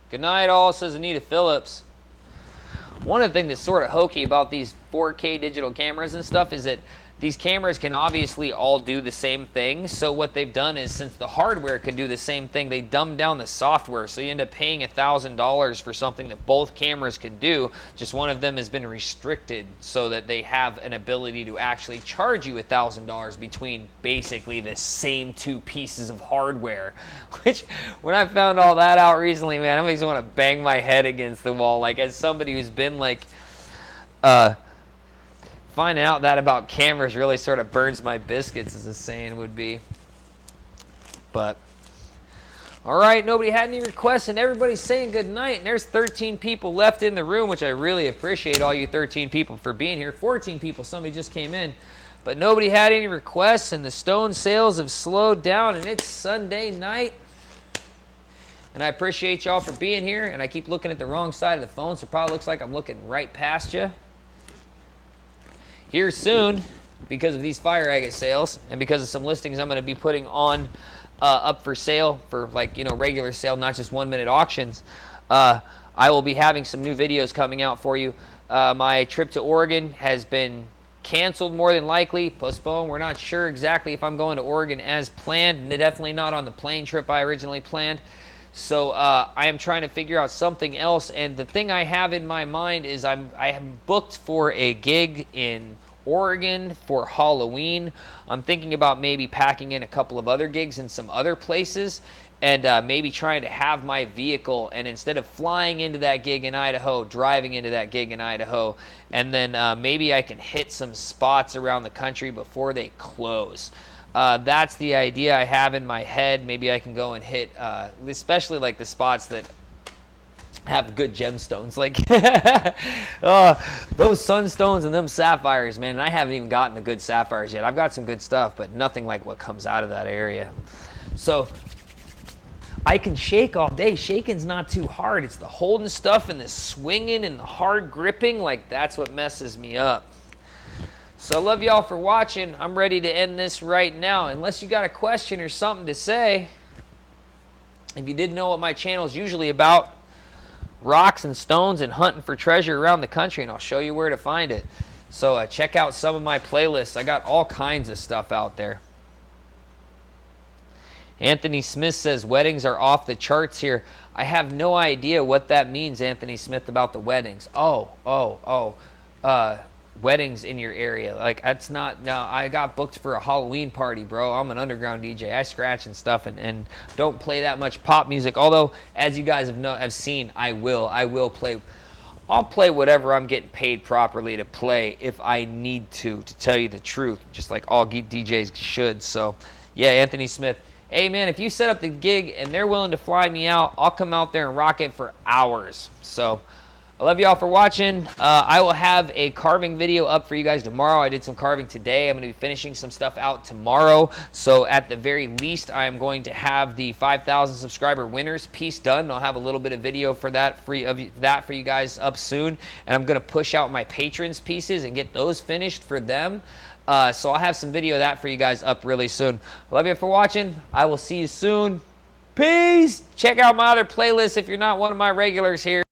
Good night, all, says Anita Phillips. One of the things that's sort of hokey about these 4K digital cameras and stuff is that these cameras can obviously all do the same thing. So what they've done is, since the hardware can do the same thing, they dumb down the software. So you end up paying $1,000 for something that both cameras can do. Just one of them has been restricted so that they have an ability to actually charge you $1,000 between basically the same two pieces of hardware. Which, when I found all that out recently, man, I just want to bang my head against the wall. Like, as somebody who's been like, finding out that about cameras really sort of burns my biscuits, as the saying would be. But All right, nobody had any requests, and everybody's saying good night. And there's 13 people left in the room, which I really appreciate all you 13 people for being here. 14 people, somebody just came in. But nobody had any requests, and the stone sales have slowed down, and it's Sunday night. And I appreciate y'all for being here, and I keep looking at the wrong side of the phone, so it probably looks like I'm looking right past you. Here soon, because of these fire agate sales, and because of some listings I'm going to be putting on up for sale for, like, you know, regular sale, not just 1-minute auctions, I will be having some new videos coming out for you. My trip to Oregon has been canceled, more than likely, postponed. We're not sure exactly if I'm going to Oregon as planned, and definitely not on the plane trip I originally planned. So I am trying to figure out something else, and the thing I have in my mind is I am booked for a gig in Oregon for Halloween. I'm thinking about maybe packing in a couple of other gigs in some other places, and maybe trying to have my vehicle, and instead of flying into that gig in Idaho, driving into that gig in Idaho, and then maybe I can hit some spots around the country before they close. That's the idea I have in my head. Maybe I can go and hit, especially like the spots that have good gemstones, like those sunstones and them sapphires, man. And I haven't even gotten the good sapphires yet. I've got some good stuff, but nothing like what comes out of that area. So I can shake all day. Shaking's not too hard. It's the holding stuff and the swinging and the hard gripping, like that's what messes me up. So I love y'all for watching. I'm ready to end this right now. Unless you got a question or something to say. If you didn't know what my channel is usually about, rocks and stones and hunting for treasure around the country, and I'll show you where to find it. So check out some of my playlists. I got all kinds of stuff out there. Anthony Smith says weddings are off the charts here. I have no idea what that means, Anthony Smith, about the weddings. Weddings in your area. Like, that's not, no, I got booked for a Halloween party, bro. I'm an underground DJ. I scratch and stuff and don't play that much pop music. Although, as you guys have seen, I will play. I'll play whatever I'm getting paid properly to play if I need to tell you the truth, just like all DJs should. So, yeah, Anthony Smith. Hey, man, if you set up the gig and they're willing to fly me out, I'll come out there and rock it for hours. So, I love y'all for watching. I will have a carving video up for you guys tomorrow. I did some carving today. I'm going to be finishing some stuff out tomorrow. So at the very least, I am going to have the 5,000 subscriber winners piece done. I'll have a little bit of video for that for you guys up soon. And I'm going to push out my patrons pieces and get those finished for them. So I'll have some video of that for you guys up really soon. Love you for watching. I will see you soon. Peace. Check out my other playlists if you're not one of my regulars here.